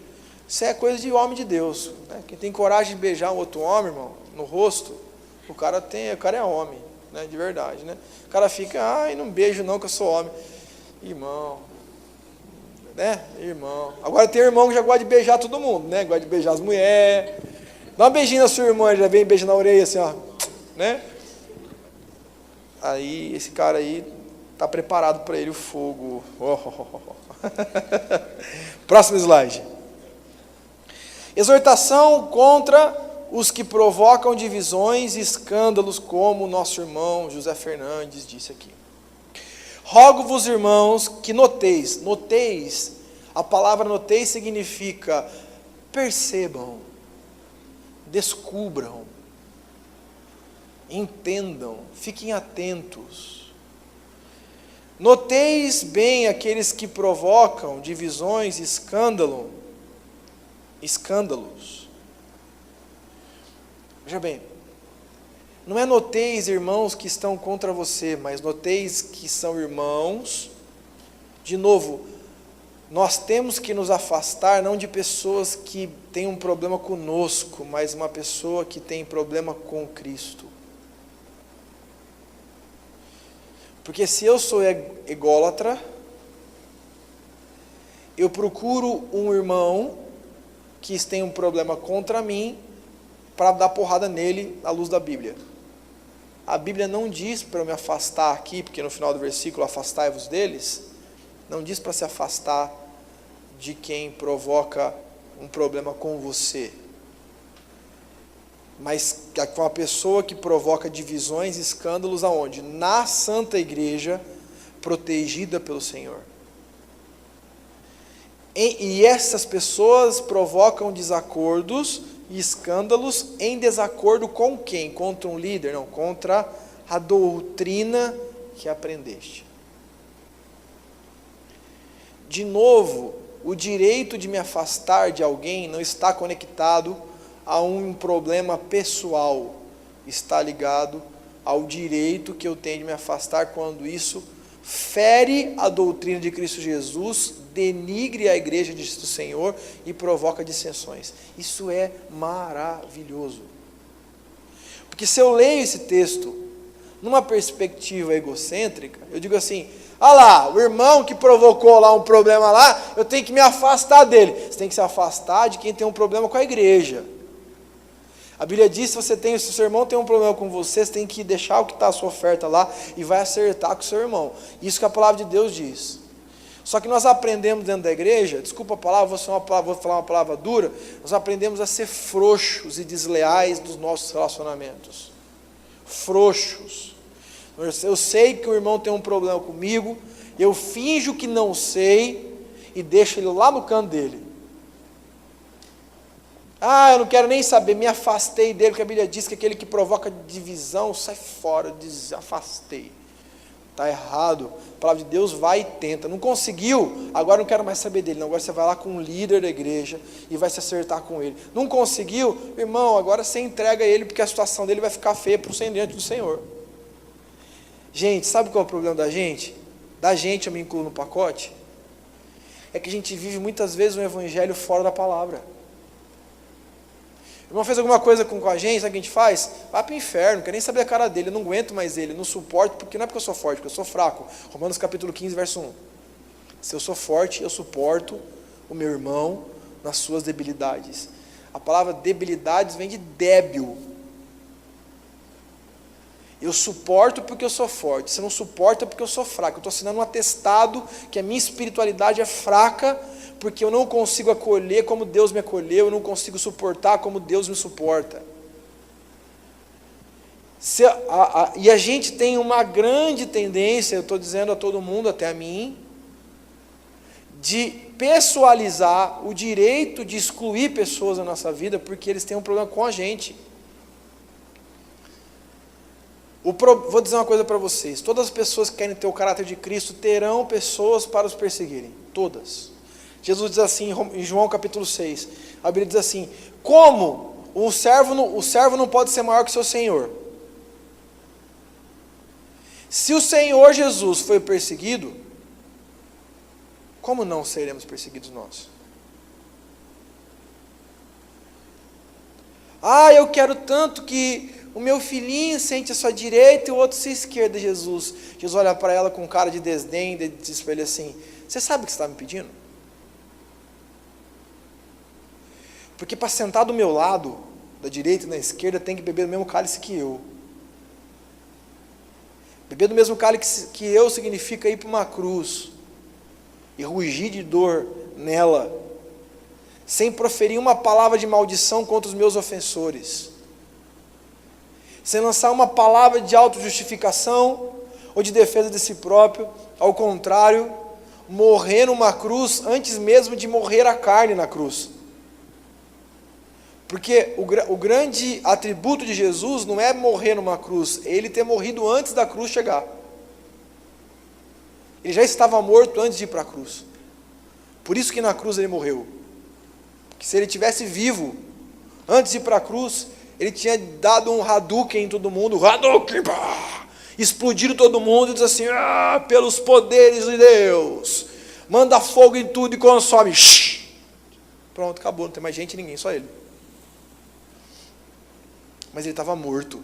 Isso é coisa de homem de Deus. Né? Quem tem coragem de beijar um outro homem, irmão, no rosto, o cara é homem, né? De verdade. Né? O cara fica, não beijo não, que eu sou homem. Irmão, né? Irmão. Agora tem irmão que já gosta de beijar todo mundo, né? Gosta de beijar as mulheres. Dá um beijinho na sua irmã, já vem beijo na orelha assim, ó, né? Aí esse cara aí está preparado para ele o fogo. Próximo slide. Exortação contra os que provocam divisões e escândalos, como o nosso irmão José Fernandes disse aqui. Rogo-vos, irmãos, que noteis, a palavra noteis significa percebam, descubram, entendam, fiquem atentos. Noteis bem aqueles que provocam divisões e escândalos. Veja bem, não é noteis irmãos que estão contra você, mas noteis que são irmãos. De novo, nós temos que nos afastar não de pessoas que têm um problema conosco, mas uma pessoa que tem problema com Cristo. Porque se eu sou ególatra, eu procuro um irmão que tem um problema contra mim para dar porrada nele à luz da Bíblia. A Bíblia não diz para eu me afastar aqui, porque no final do versículo, afastai-vos deles, não diz para se afastar de quem provoca um problema com você, mas com a pessoa que provoca divisões e escândalos aonde? Na Santa Igreja, protegida pelo Senhor. E essas pessoas provocam desacordos e escândalos em desacordo com quem? Contra um líder? Não, contra a doutrina que aprendeste. De novo, o direito de me afastar de alguém não está conectado a um problema pessoal, está ligado ao direito que eu tenho de me afastar quando isso fere a doutrina de Cristo Jesus, denigre a igreja do Senhor e provoca dissensões. Isso é maravilhoso. Porque se eu leio esse texto, numa perspectiva egocêntrica, eu digo assim, lá, o irmão que provocou lá um problema lá, eu tenho que me afastar dele. Você tem que se afastar de quem tem um problema com a igreja. A Bíblia diz, se o seu irmão tem um problema com você, você tem que deixar o que está a sua oferta lá e vai acertar com o seu irmão. Isso que a palavra de Deus diz. Só que nós aprendemos dentro da igreja, desculpa a palavra, vou falar uma palavra dura, nós aprendemos a ser frouxos e desleais dos nossos relacionamentos. Frouxos. Eu sei que o irmão tem um problema comigo, eu finjo que não sei e deixo ele lá no canto dele. Eu não quero nem saber, me afastei dele, porque a Bíblia diz que aquele que provoca divisão, sai fora, afastei. Está errado, a palavra de Deus vai e tenta, não conseguiu, agora não quero mais saber dele, não, agora você vai lá com um líder da igreja e vai se acertar com ele. Não conseguiu, irmão, agora você entrega ele, porque a situação dele vai ficar feia para o diante do Senhor. Gente, sabe qual é o problema da gente? Da gente, eu me incluo no pacote, é que a gente vive muitas vezes um evangelho fora da palavra. O irmão fez alguma coisa com a gente, sabe o que a gente faz? Vai para o inferno, não quero nem saber a cara dele, eu não aguento mais ele, não suporto, porque não é porque eu sou forte, porque eu sou fraco. Romanos capítulo 15, verso 1. Se eu sou forte, eu suporto o meu irmão nas suas debilidades. A palavra debilidades vem de débil. Eu suporto porque eu sou forte, você não suporta porque eu sou fraco. Eu estou assinando um atestado que a minha espiritualidade é fraca, porque eu não consigo acolher como Deus me acolheu, eu não consigo suportar como Deus me suporta. E a gente tem uma grande tendência, eu estou dizendo a todo mundo, até a mim, de pessoalizar o direito de excluir pessoas da nossa vida, porque eles têm um problema com a gente. Vou dizer uma coisa para vocês, todas as pessoas que querem ter o caráter de Cristo, terão pessoas para os perseguirem, todas. Jesus diz assim em João capítulo 6, a Bíblia diz assim, como o servo não pode ser maior que o seu Senhor? Se o Senhor Jesus foi perseguido, como não seremos perseguidos nós? Eu quero tanto que o meu filhinho sente a sua direita e o outro a sua esquerda, Jesus. Jesus olha para ela com cara de desdém e diz para ele assim, você sabe o que você está me pedindo? Porque para sentar do meu lado, da direita e da esquerda, tem que beber do mesmo cálice que eu. Beber do mesmo cálice que eu significa ir para uma cruz e rugir de dor nela, sem proferir uma palavra de maldição contra os meus ofensores, sem lançar uma palavra de autojustificação ou de defesa de si próprio, ao contrário, morrer numa cruz antes mesmo de morrer a carne na cruz. Porque o grande atributo de Jesus não é morrer numa cruz, é ele ter morrido antes da cruz chegar. Ele já estava morto antes de ir para a cruz. Por isso que na cruz ele morreu. Porque se ele tivesse vivo, antes de ir para a cruz, ele tinha dado um Hadouken em todo mundo, Hadouken, pá, explodido todo mundo e diz assim, pelos poderes de Deus, manda fogo em tudo e consome. Pronto, acabou, não tem mais gente, ninguém, só ele. Mas ele estava morto.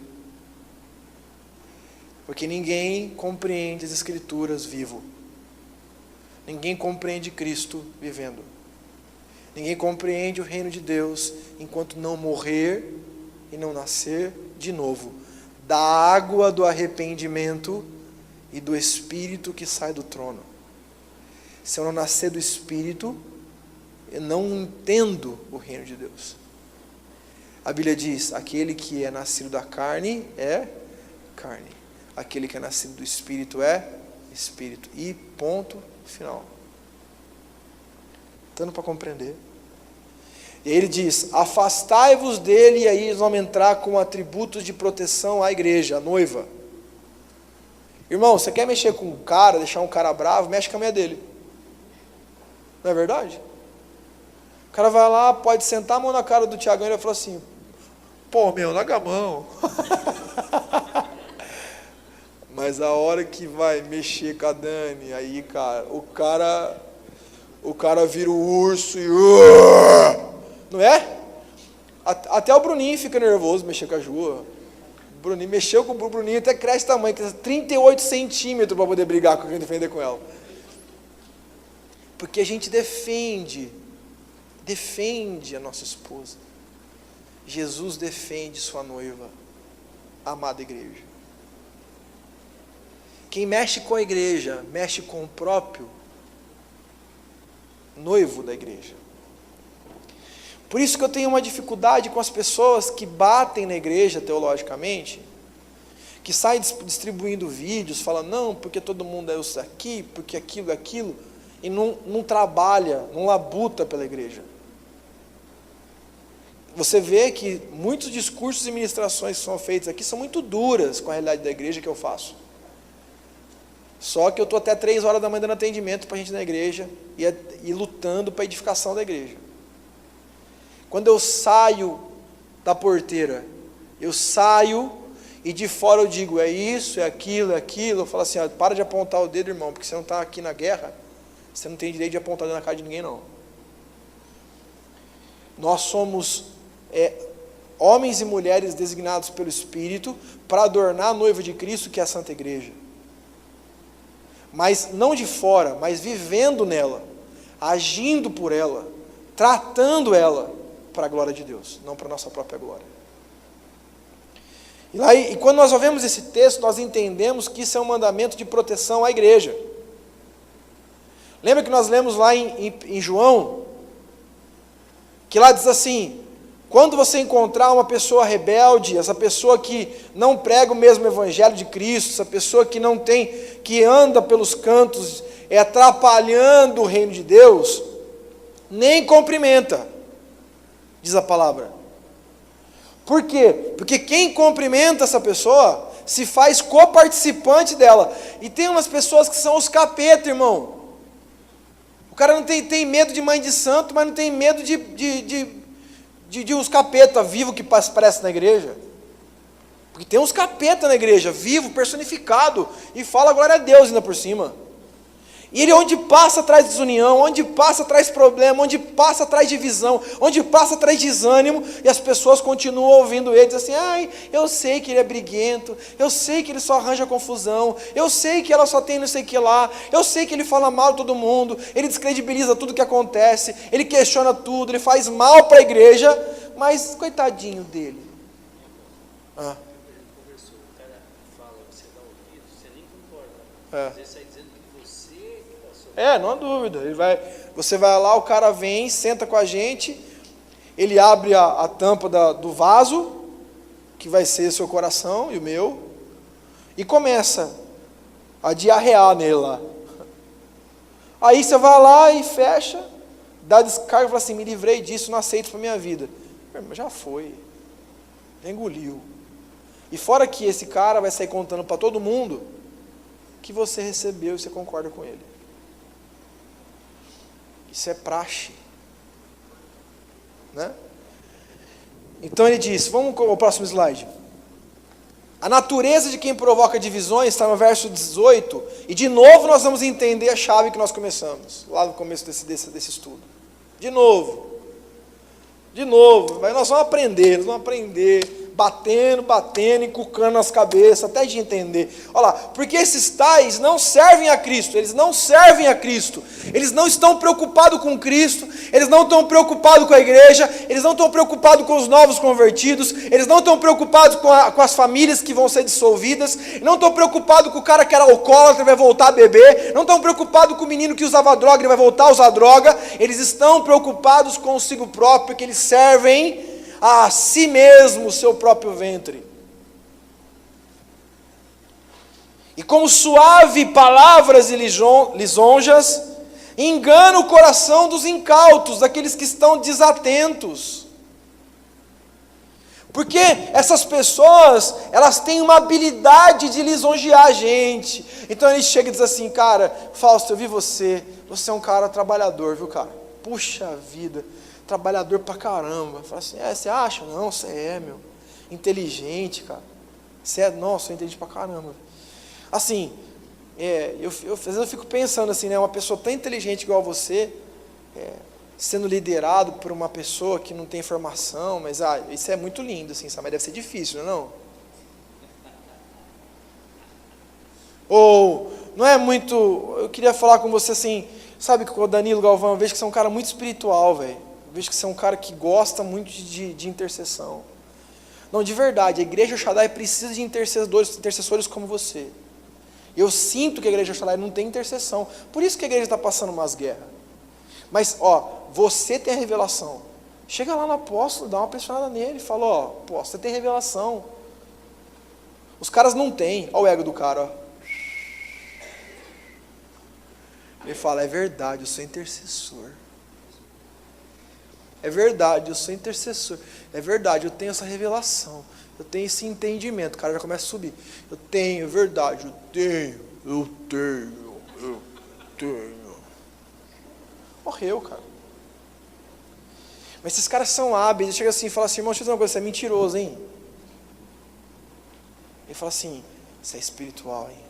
Porque ninguém compreende as Escrituras vivo. Ninguém compreende Cristo vivendo. Ninguém compreende o reino de Deus enquanto não morrer e não nascer de novo da água do arrependimento e do Espírito que sai do trono. Se eu não nascer do Espírito, eu não entendo o reino de Deus. A Bíblia diz, aquele que é nascido da carne é carne. Aquele que é nascido do Espírito é Espírito. E ponto final. Dando para compreender. E aí ele diz, afastai-vos dele, e aí eles vão entrar com atributos de proteção à igreja, à noiva. Irmão, você quer mexer com um cara, deixar um cara bravo, mexe com a mulher dele. Não é verdade? O cara vai lá, pode sentar a mão na cara do Tiagão e ele vai falar assim, pô, meu, larga a mão. Mas a hora que vai mexer com a Dani, aí, cara, o cara vira o urso e... não é? Até o Bruninho fica nervoso mexer com a Ju. Bruninho mexeu com o Bruninho, até cresce tamanho, 38 centímetros para poder brigar com quem defender com ela. Porque a gente defende a nossa esposa. Jesus defende sua noiva, a amada igreja. Quem mexe com a igreja, mexe com o próprio noivo da igreja. Por isso que eu tenho uma dificuldade com as pessoas que batem na igreja teologicamente, que saem distribuindo vídeos, falando, não, porque todo mundo é isso aqui, porque aquilo, e não trabalha, não labuta pela igreja. Você vê que muitos discursos e ministrações que são feitos aqui são muito duras com a realidade da igreja que eu faço. Só que eu estou até 3 horas da manhã dando atendimento para a gente na igreja e lutando para a edificação da igreja. Quando eu saio da porteira, eu saio e de fora eu digo, é isso, é aquilo, eu falo assim, para de apontar o dedo, irmão, porque você não está aqui na guerra, você não tem direito de apontar na cara de ninguém, não. Nós somos homens e mulheres designados pelo Espírito para adornar a noiva de Cristo, que é a Santa Igreja. Mas não de fora, mas vivendo nela, agindo por ela, tratando ela para a glória de Deus, não para a nossa própria glória. E quando nós ouvimos esse texto, nós entendemos que isso é um mandamento de proteção à igreja. Lembra que nós lemos lá em João, que lá diz assim, quando você encontrar uma pessoa rebelde, essa pessoa que não prega o mesmo evangelho de Cristo, essa pessoa que anda pelos cantos, atrapalhando o reino de Deus, nem cumprimenta, diz a palavra. Por quê? Porque quem cumprimenta essa pessoa, se faz coparticipante dela. E tem umas pessoas que são os capeta, irmão. O cara não tem medo de mãe de santo, mas não tem medo de uns capeta vivo que aparece na igreja. Porque tem uns capeta na igreja, vivo, personificado, e fala glória a Deus ainda por cima. E ele onde passa traz desunião, onde passa traz problema, onde passa traz divisão, onde passa traz desânimo, e as pessoas continuam ouvindo ele, dizem assim, ai, eu sei que ele é briguento, eu sei que ele só arranja confusão, eu sei que ela só tem não sei o que lá, eu sei que ele fala mal de todo mundo, ele descredibiliza tudo que acontece, ele questiona tudo, ele faz mal para a igreja, mas coitadinho dele. Ah. O cara fala, você dá ouvido, você nem concorda. Às vezes sai dizendo que você que passou. Não há dúvida. Você vai lá, o cara vem, senta com a gente, ele abre a tampa do vaso, que vai ser seu coração e o meu, e começa a diarrear nele lá. Aí você vai lá e fecha, dá descarga e fala assim, me livrei disso, não aceito para a minha vida. Já foi, já engoliu. E fora que esse cara vai sair contando para todo mundo que você recebeu e você concorda com ele. Isso é praxe, né? Então ele diz, vamos ao próximo slide. A natureza de quem provoca divisões está no verso 18, e de novo nós vamos entender a chave que nós começamos, lá no começo desse estudo. De novo, nós vamos aprender, batendo, encucando nas cabeças, até de entender. Olha lá, porque esses tais não servem a Cristo, eles não estão preocupados com Cristo, eles não estão preocupados com a igreja, eles não estão preocupados com os novos convertidos, eles não estão preocupados com as famílias que vão ser dissolvidas, não estão preocupados com o cara que era alcoólatra e vai voltar a beber, não estão preocupados com o menino que usava droga e vai voltar a usar droga, eles estão preocupados consigo próprio, porque eles servem a si mesmo o seu próprio ventre. E com suave palavras e lisonjas, engana o coração dos incautos, daqueles que estão desatentos. Porque essas pessoas, elas têm uma habilidade de lisonjear a gente. Então ele chega e diz assim, cara, Fausto, eu vi você é um cara trabalhador, viu, cara? Puxa vida, trabalhador pra caramba. Fala assim, você acha? Não, você é, meu. Inteligente, cara. Nossa, inteligente pra caramba. Assim, às vezes eu fico pensando assim, né, uma pessoa tão inteligente igual você, sendo liderado por uma pessoa que não tem formação, mas isso é muito lindo, assim, sabe? Mas deve ser difícil, não é não? Ou não é muito... Eu queria falar com você assim, sabe que o Danilo Galvão, eu vejo que você é um cara muito espiritual, velho. Eu vejo que você é um cara que gosta muito de intercessão. Não, de verdade, a igreja Shaddai precisa de intercessores como você. Eu sinto que a igreja Shaddai não tem intercessão. Por isso que a igreja está passando umas guerras. Mas, você tem a revelação. Chega lá no apóstolo, dá uma pressionada nele e fala, apóstolo, você tem revelação. Os caras não têm. Olha o ego do cara, ó. Ele fala, é verdade, eu sou intercessor. É verdade, eu sou intercessor. É verdade, eu tenho essa revelação. Eu tenho esse entendimento. O cara já começa a subir. Eu tenho, é verdade, eu tenho. Morreu, cara. Mas esses caras são hábeis. Ele chega assim e fala assim, irmão, deixa eu dizer uma coisa, você é mentiroso, hein? Ele fala assim, você é espiritual, hein?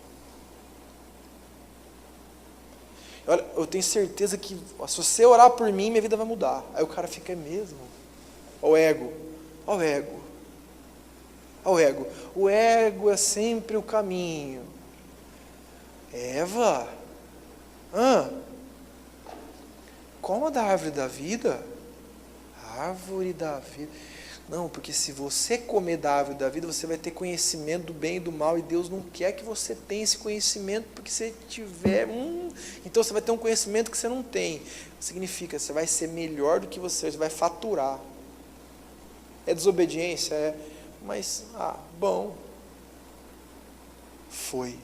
Olha, eu tenho certeza que se você orar por mim, minha vida vai mudar. Aí o cara fica, é mesmo? Olha o ego. Olha o ego. Olha o ego. O ego é sempre o caminho. Eva, coma da árvore da vida? Árvore da vida. Não, porque se você comer da árvore da vida, você vai ter conhecimento do bem e do mal, e Deus não quer que você tenha esse conhecimento, porque se tiver, então você vai ter um conhecimento que você não tem. Significa, você vai ser melhor do que você vai faturar. É desobediência? É, mas, bom. Foi.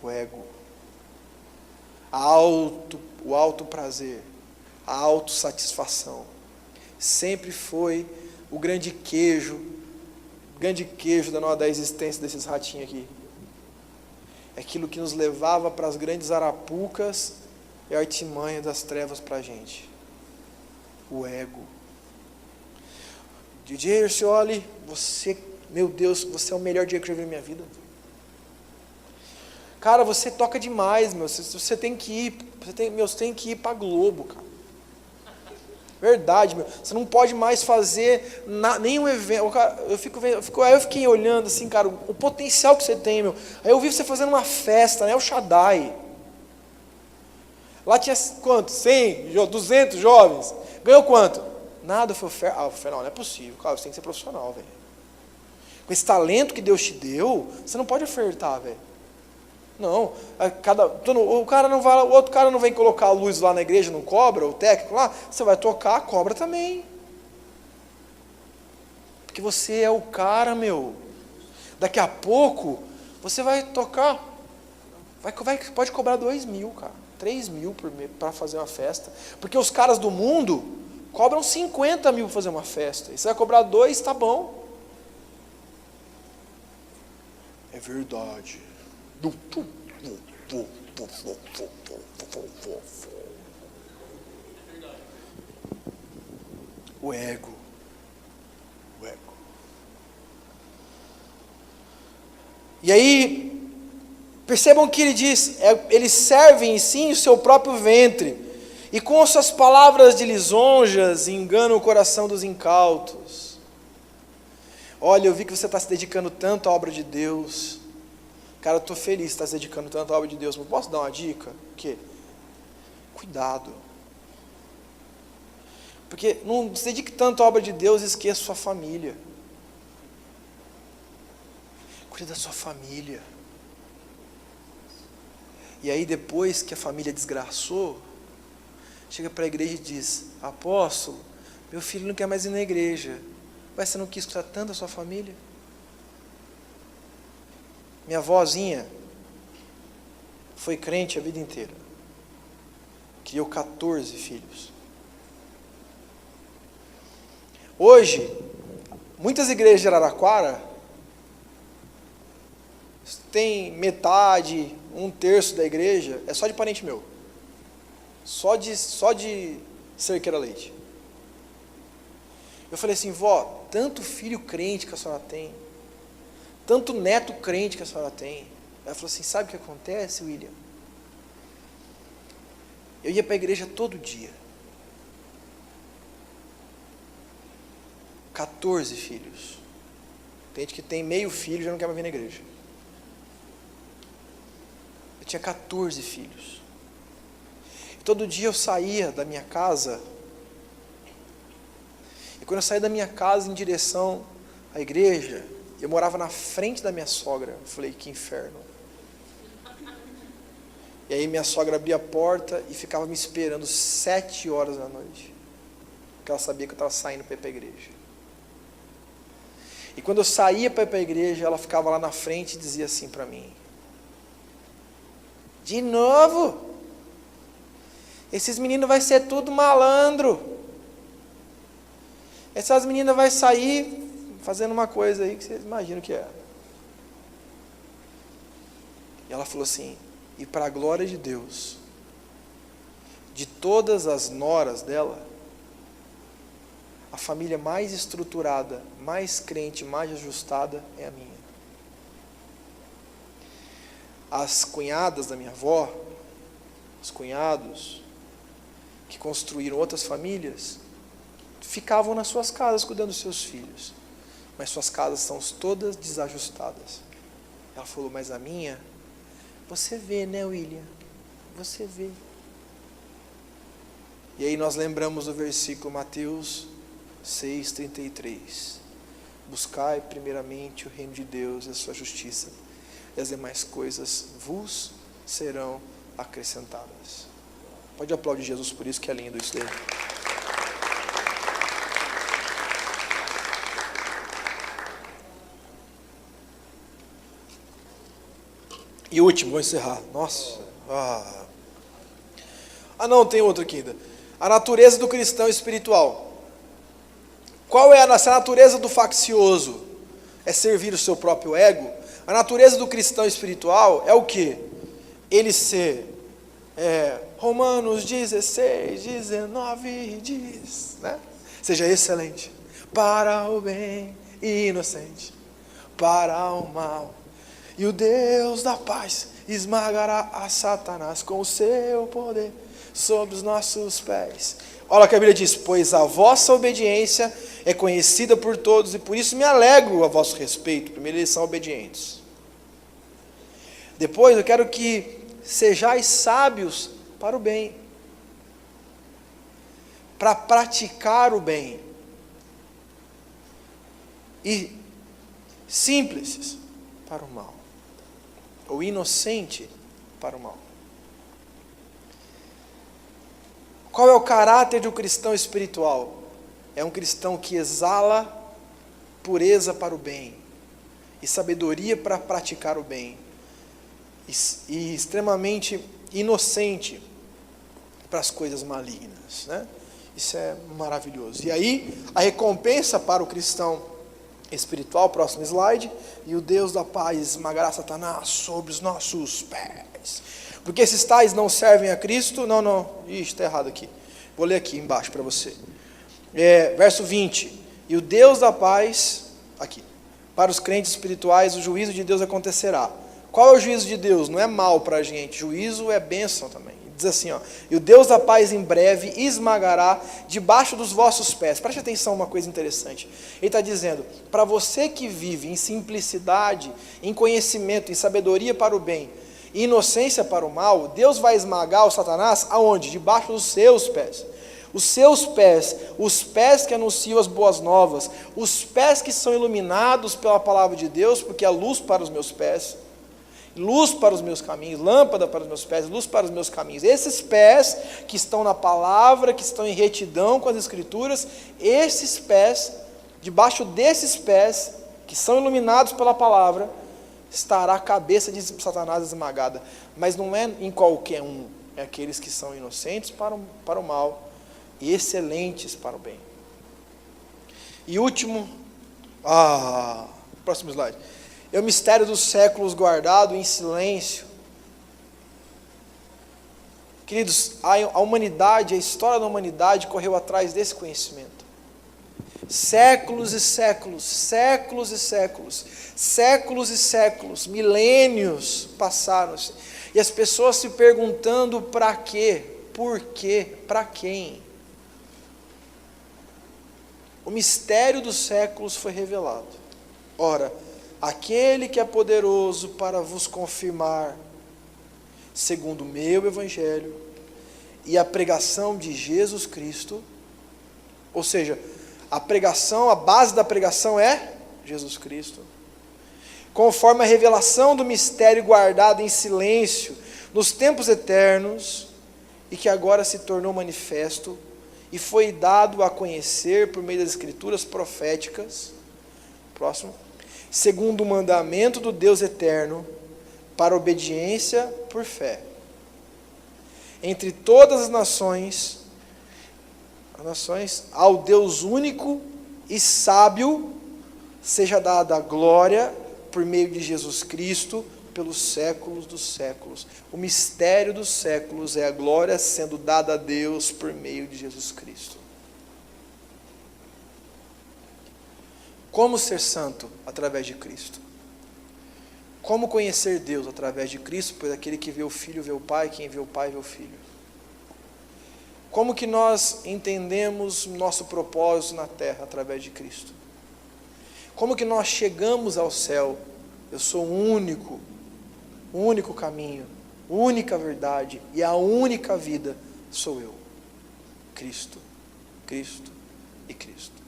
O ego. O alto prazer, a autossatisfação. Sempre foi o grande queijo da existência desses ratinhos aqui. É aquilo que nos levava para as grandes arapucas e a artimanha das trevas para a gente. O ego. DJ Ercioli, você, meu Deus, você é o melhor dia que eu já vi na minha vida. Cara, você toca demais, meu. Você tem que ir, você tem que ir para Globo, cara. Verdade, meu. Você não pode mais fazer nenhum evento. Cara, aí eu fiquei olhando assim, cara, o potencial que você tem, meu. Aí eu vi você fazendo uma festa, né? O Shaddai. Lá tinha quanto? 100, 200 jovens. Ganhou quanto? Nada, foi oferta. Não é possível. Cara, você tem que ser profissional, velho. Com esse talento que Deus te deu, você não pode ofertar, velho. Não, o outro cara não vem colocar a luz lá na igreja, não cobra, o técnico lá, você vai tocar, cobra também. Porque você é o cara, meu. Daqui a pouco, você vai tocar, pode cobrar 2.000, cara, 3.000 para fazer uma festa. Porque os caras do mundo cobram 50.000 para fazer uma festa. E você vai cobrar 2, tá bom. É verdade. O ego. E aí, percebam que ele diz, eles servem sim o seu próprio ventre, e com suas palavras de lisonjas enganam o coração dos incautos. Olha, eu vi que você está se dedicando tanto à obra de Deus. Cara, eu estou feliz de estar se dedicando tanto à obra de Deus. Mas posso dar uma dica? O quê? Cuidado. Porque não se dedique tanto à obra de Deus e esqueça sua família. Cuida da sua família. E aí depois que a família desgraçou, chega para a igreja e diz, apóstolo, meu filho não quer mais ir na igreja. Mas você não quis cuidar tanto da sua família? Minha avózinha foi crente a vida inteira. Criou 14 filhos. Hoje, muitas igrejas de Araraquara tem metade, 1/3 da igreja, é só de parente meu. Só de Cerqueira Leite. Eu falei assim, vó, tanto filho crente que a senhora tem, tanto neto crente que a senhora tem. Ela falou assim, sabe o que acontece, William? Eu ia para a igreja todo dia. 14 filhos. Tem gente que tem meio filho e já não quer mais vir na igreja. tinha 14 filhos. Todo dia eu saía da minha casa, e quando eu saía da minha casa em direção à igreja, eu morava na frente da minha sogra. Eu falei, que inferno. E aí minha sogra abria a porta e ficava me esperando 7 horas da noite, porque ela sabia que eu estava saindo para ir para a igreja. E quando eu saía para ir para a igreja, ela ficava lá na frente e dizia assim para mim, de novo? Esses meninos vai ser tudo malandro. Essas meninas vai sair fazendo uma coisa aí que vocês imaginam que é. E ela falou assim, e para a glória de Deus, de todas as noras dela, a família mais estruturada, mais crente, mais ajustada é a minha. As cunhadas da minha avó, os cunhados que construíram outras famílias, ficavam nas suas casas cuidando dos seus filhos, mas suas casas estão todas desajustadas. Ela falou, mas a minha, você vê, né, William? Você vê. E aí nós lembramos do versículo Mateus 6,33. Buscai primeiramente o reino de Deus e a sua justiça, e as demais coisas vos serão acrescentadas. Pode aplaudir Jesus por isso, que é lindo isso daí. E último, vou encerrar. Nossa. Não, tem outro aqui ainda. A natureza do cristão espiritual. Qual é a natureza do faccioso? É servir o seu próprio ego? A natureza do cristão espiritual é o quê? Ele ser, Romanos 16, 19 diz, né? Seja excelente para o bem e inocente para o mal. E o Deus da paz esmagará a Satanás com o seu poder sobre os nossos pés. Olha o que a Bíblia diz, pois a vossa obediência é conhecida por todos, e por isso me alegro a vosso respeito. Primeiro, eles são obedientes. Depois, eu quero que sejais sábios para o bem, para praticar o bem, e simples para o mal, ou inocente para o mal. Qual é o caráter de um cristão espiritual? É um cristão que exala pureza para o bem, e sabedoria para praticar o bem, e extremamente inocente para as coisas malignas, né? Isso é maravilhoso. E aí, a recompensa para o cristão espiritual, próximo slide, e o Deus da paz esmagará Satanás sobre os nossos pés. Porque esses tais não servem a Cristo. Está errado aqui. Vou ler aqui embaixo para você. Verso 20. E o Deus da paz, aqui, para os crentes espirituais, o juízo de Deus acontecerá. Qual é o juízo de Deus? Não é mal para a gente, juízo é bênção também. Diz assim, e o Deus da paz em breve esmagará debaixo dos vossos pés. Preste atenção uma coisa interessante. Ele está dizendo, para você que vive em simplicidade, em conhecimento, em sabedoria para o bem, e inocência para o mal, Deus vai esmagar o Satanás aonde? Debaixo dos seus pés. Os seus pés, os pés que anunciam as boas novas, os pés que são iluminados pela palavra de Deus, porque é luz para os meus pés, luz para os meus caminhos, lâmpada para os meus pés, luz para os meus caminhos. Esses pés que estão na palavra, que estão em retidão com as escrituras, esses pés, debaixo desses pés, que são iluminados pela palavra, estará a cabeça de Satanás esmagada. Mas não é em qualquer um, é aqueles que são inocentes para o mal e excelentes para o bem. E último, próximo slide. É o mistério dos séculos guardado em silêncio. Queridos, a humanidade, a história da humanidade correu atrás desse conhecimento. Séculos e séculos, séculos e séculos, séculos e séculos, milênios passaram-se. E as pessoas se perguntando para quê, por quê, para quem. O mistério dos séculos foi revelado. Ora, aquele que é poderoso para vos confirmar segundo o meu evangelho e a pregação de Jesus Cristo, ou seja, a base da pregação é Jesus Cristo, conforme a revelação do mistério guardado em silêncio nos tempos eternos e que agora se tornou manifesto e foi dado a conhecer por meio das escrituras proféticas, próximo, segundo o mandamento do Deus eterno, para obediência por fé. Entre todas as nações, ao Deus único e sábio, seja dada a glória por meio de Jesus Cristo, pelos séculos dos séculos. O mistério dos séculos é a glória sendo dada a Deus por meio de Jesus Cristo. Como ser santo? Através de Cristo. Como conhecer Deus? Através de Cristo, pois aquele que vê o Filho vê o Pai, quem vê o Pai vê o Filho. Como que nós entendemos nosso propósito na terra? Através de Cristo. Como que nós chegamos ao céu? Eu sou o único caminho, única verdade e a única vida sou eu. Cristo, Cristo e Cristo.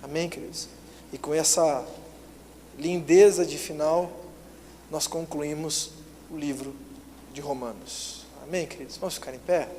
Amém, queridos? E com essa lindeza de final, nós concluímos o livro de Romanos. Amém, queridos? Vamos ficar em pé?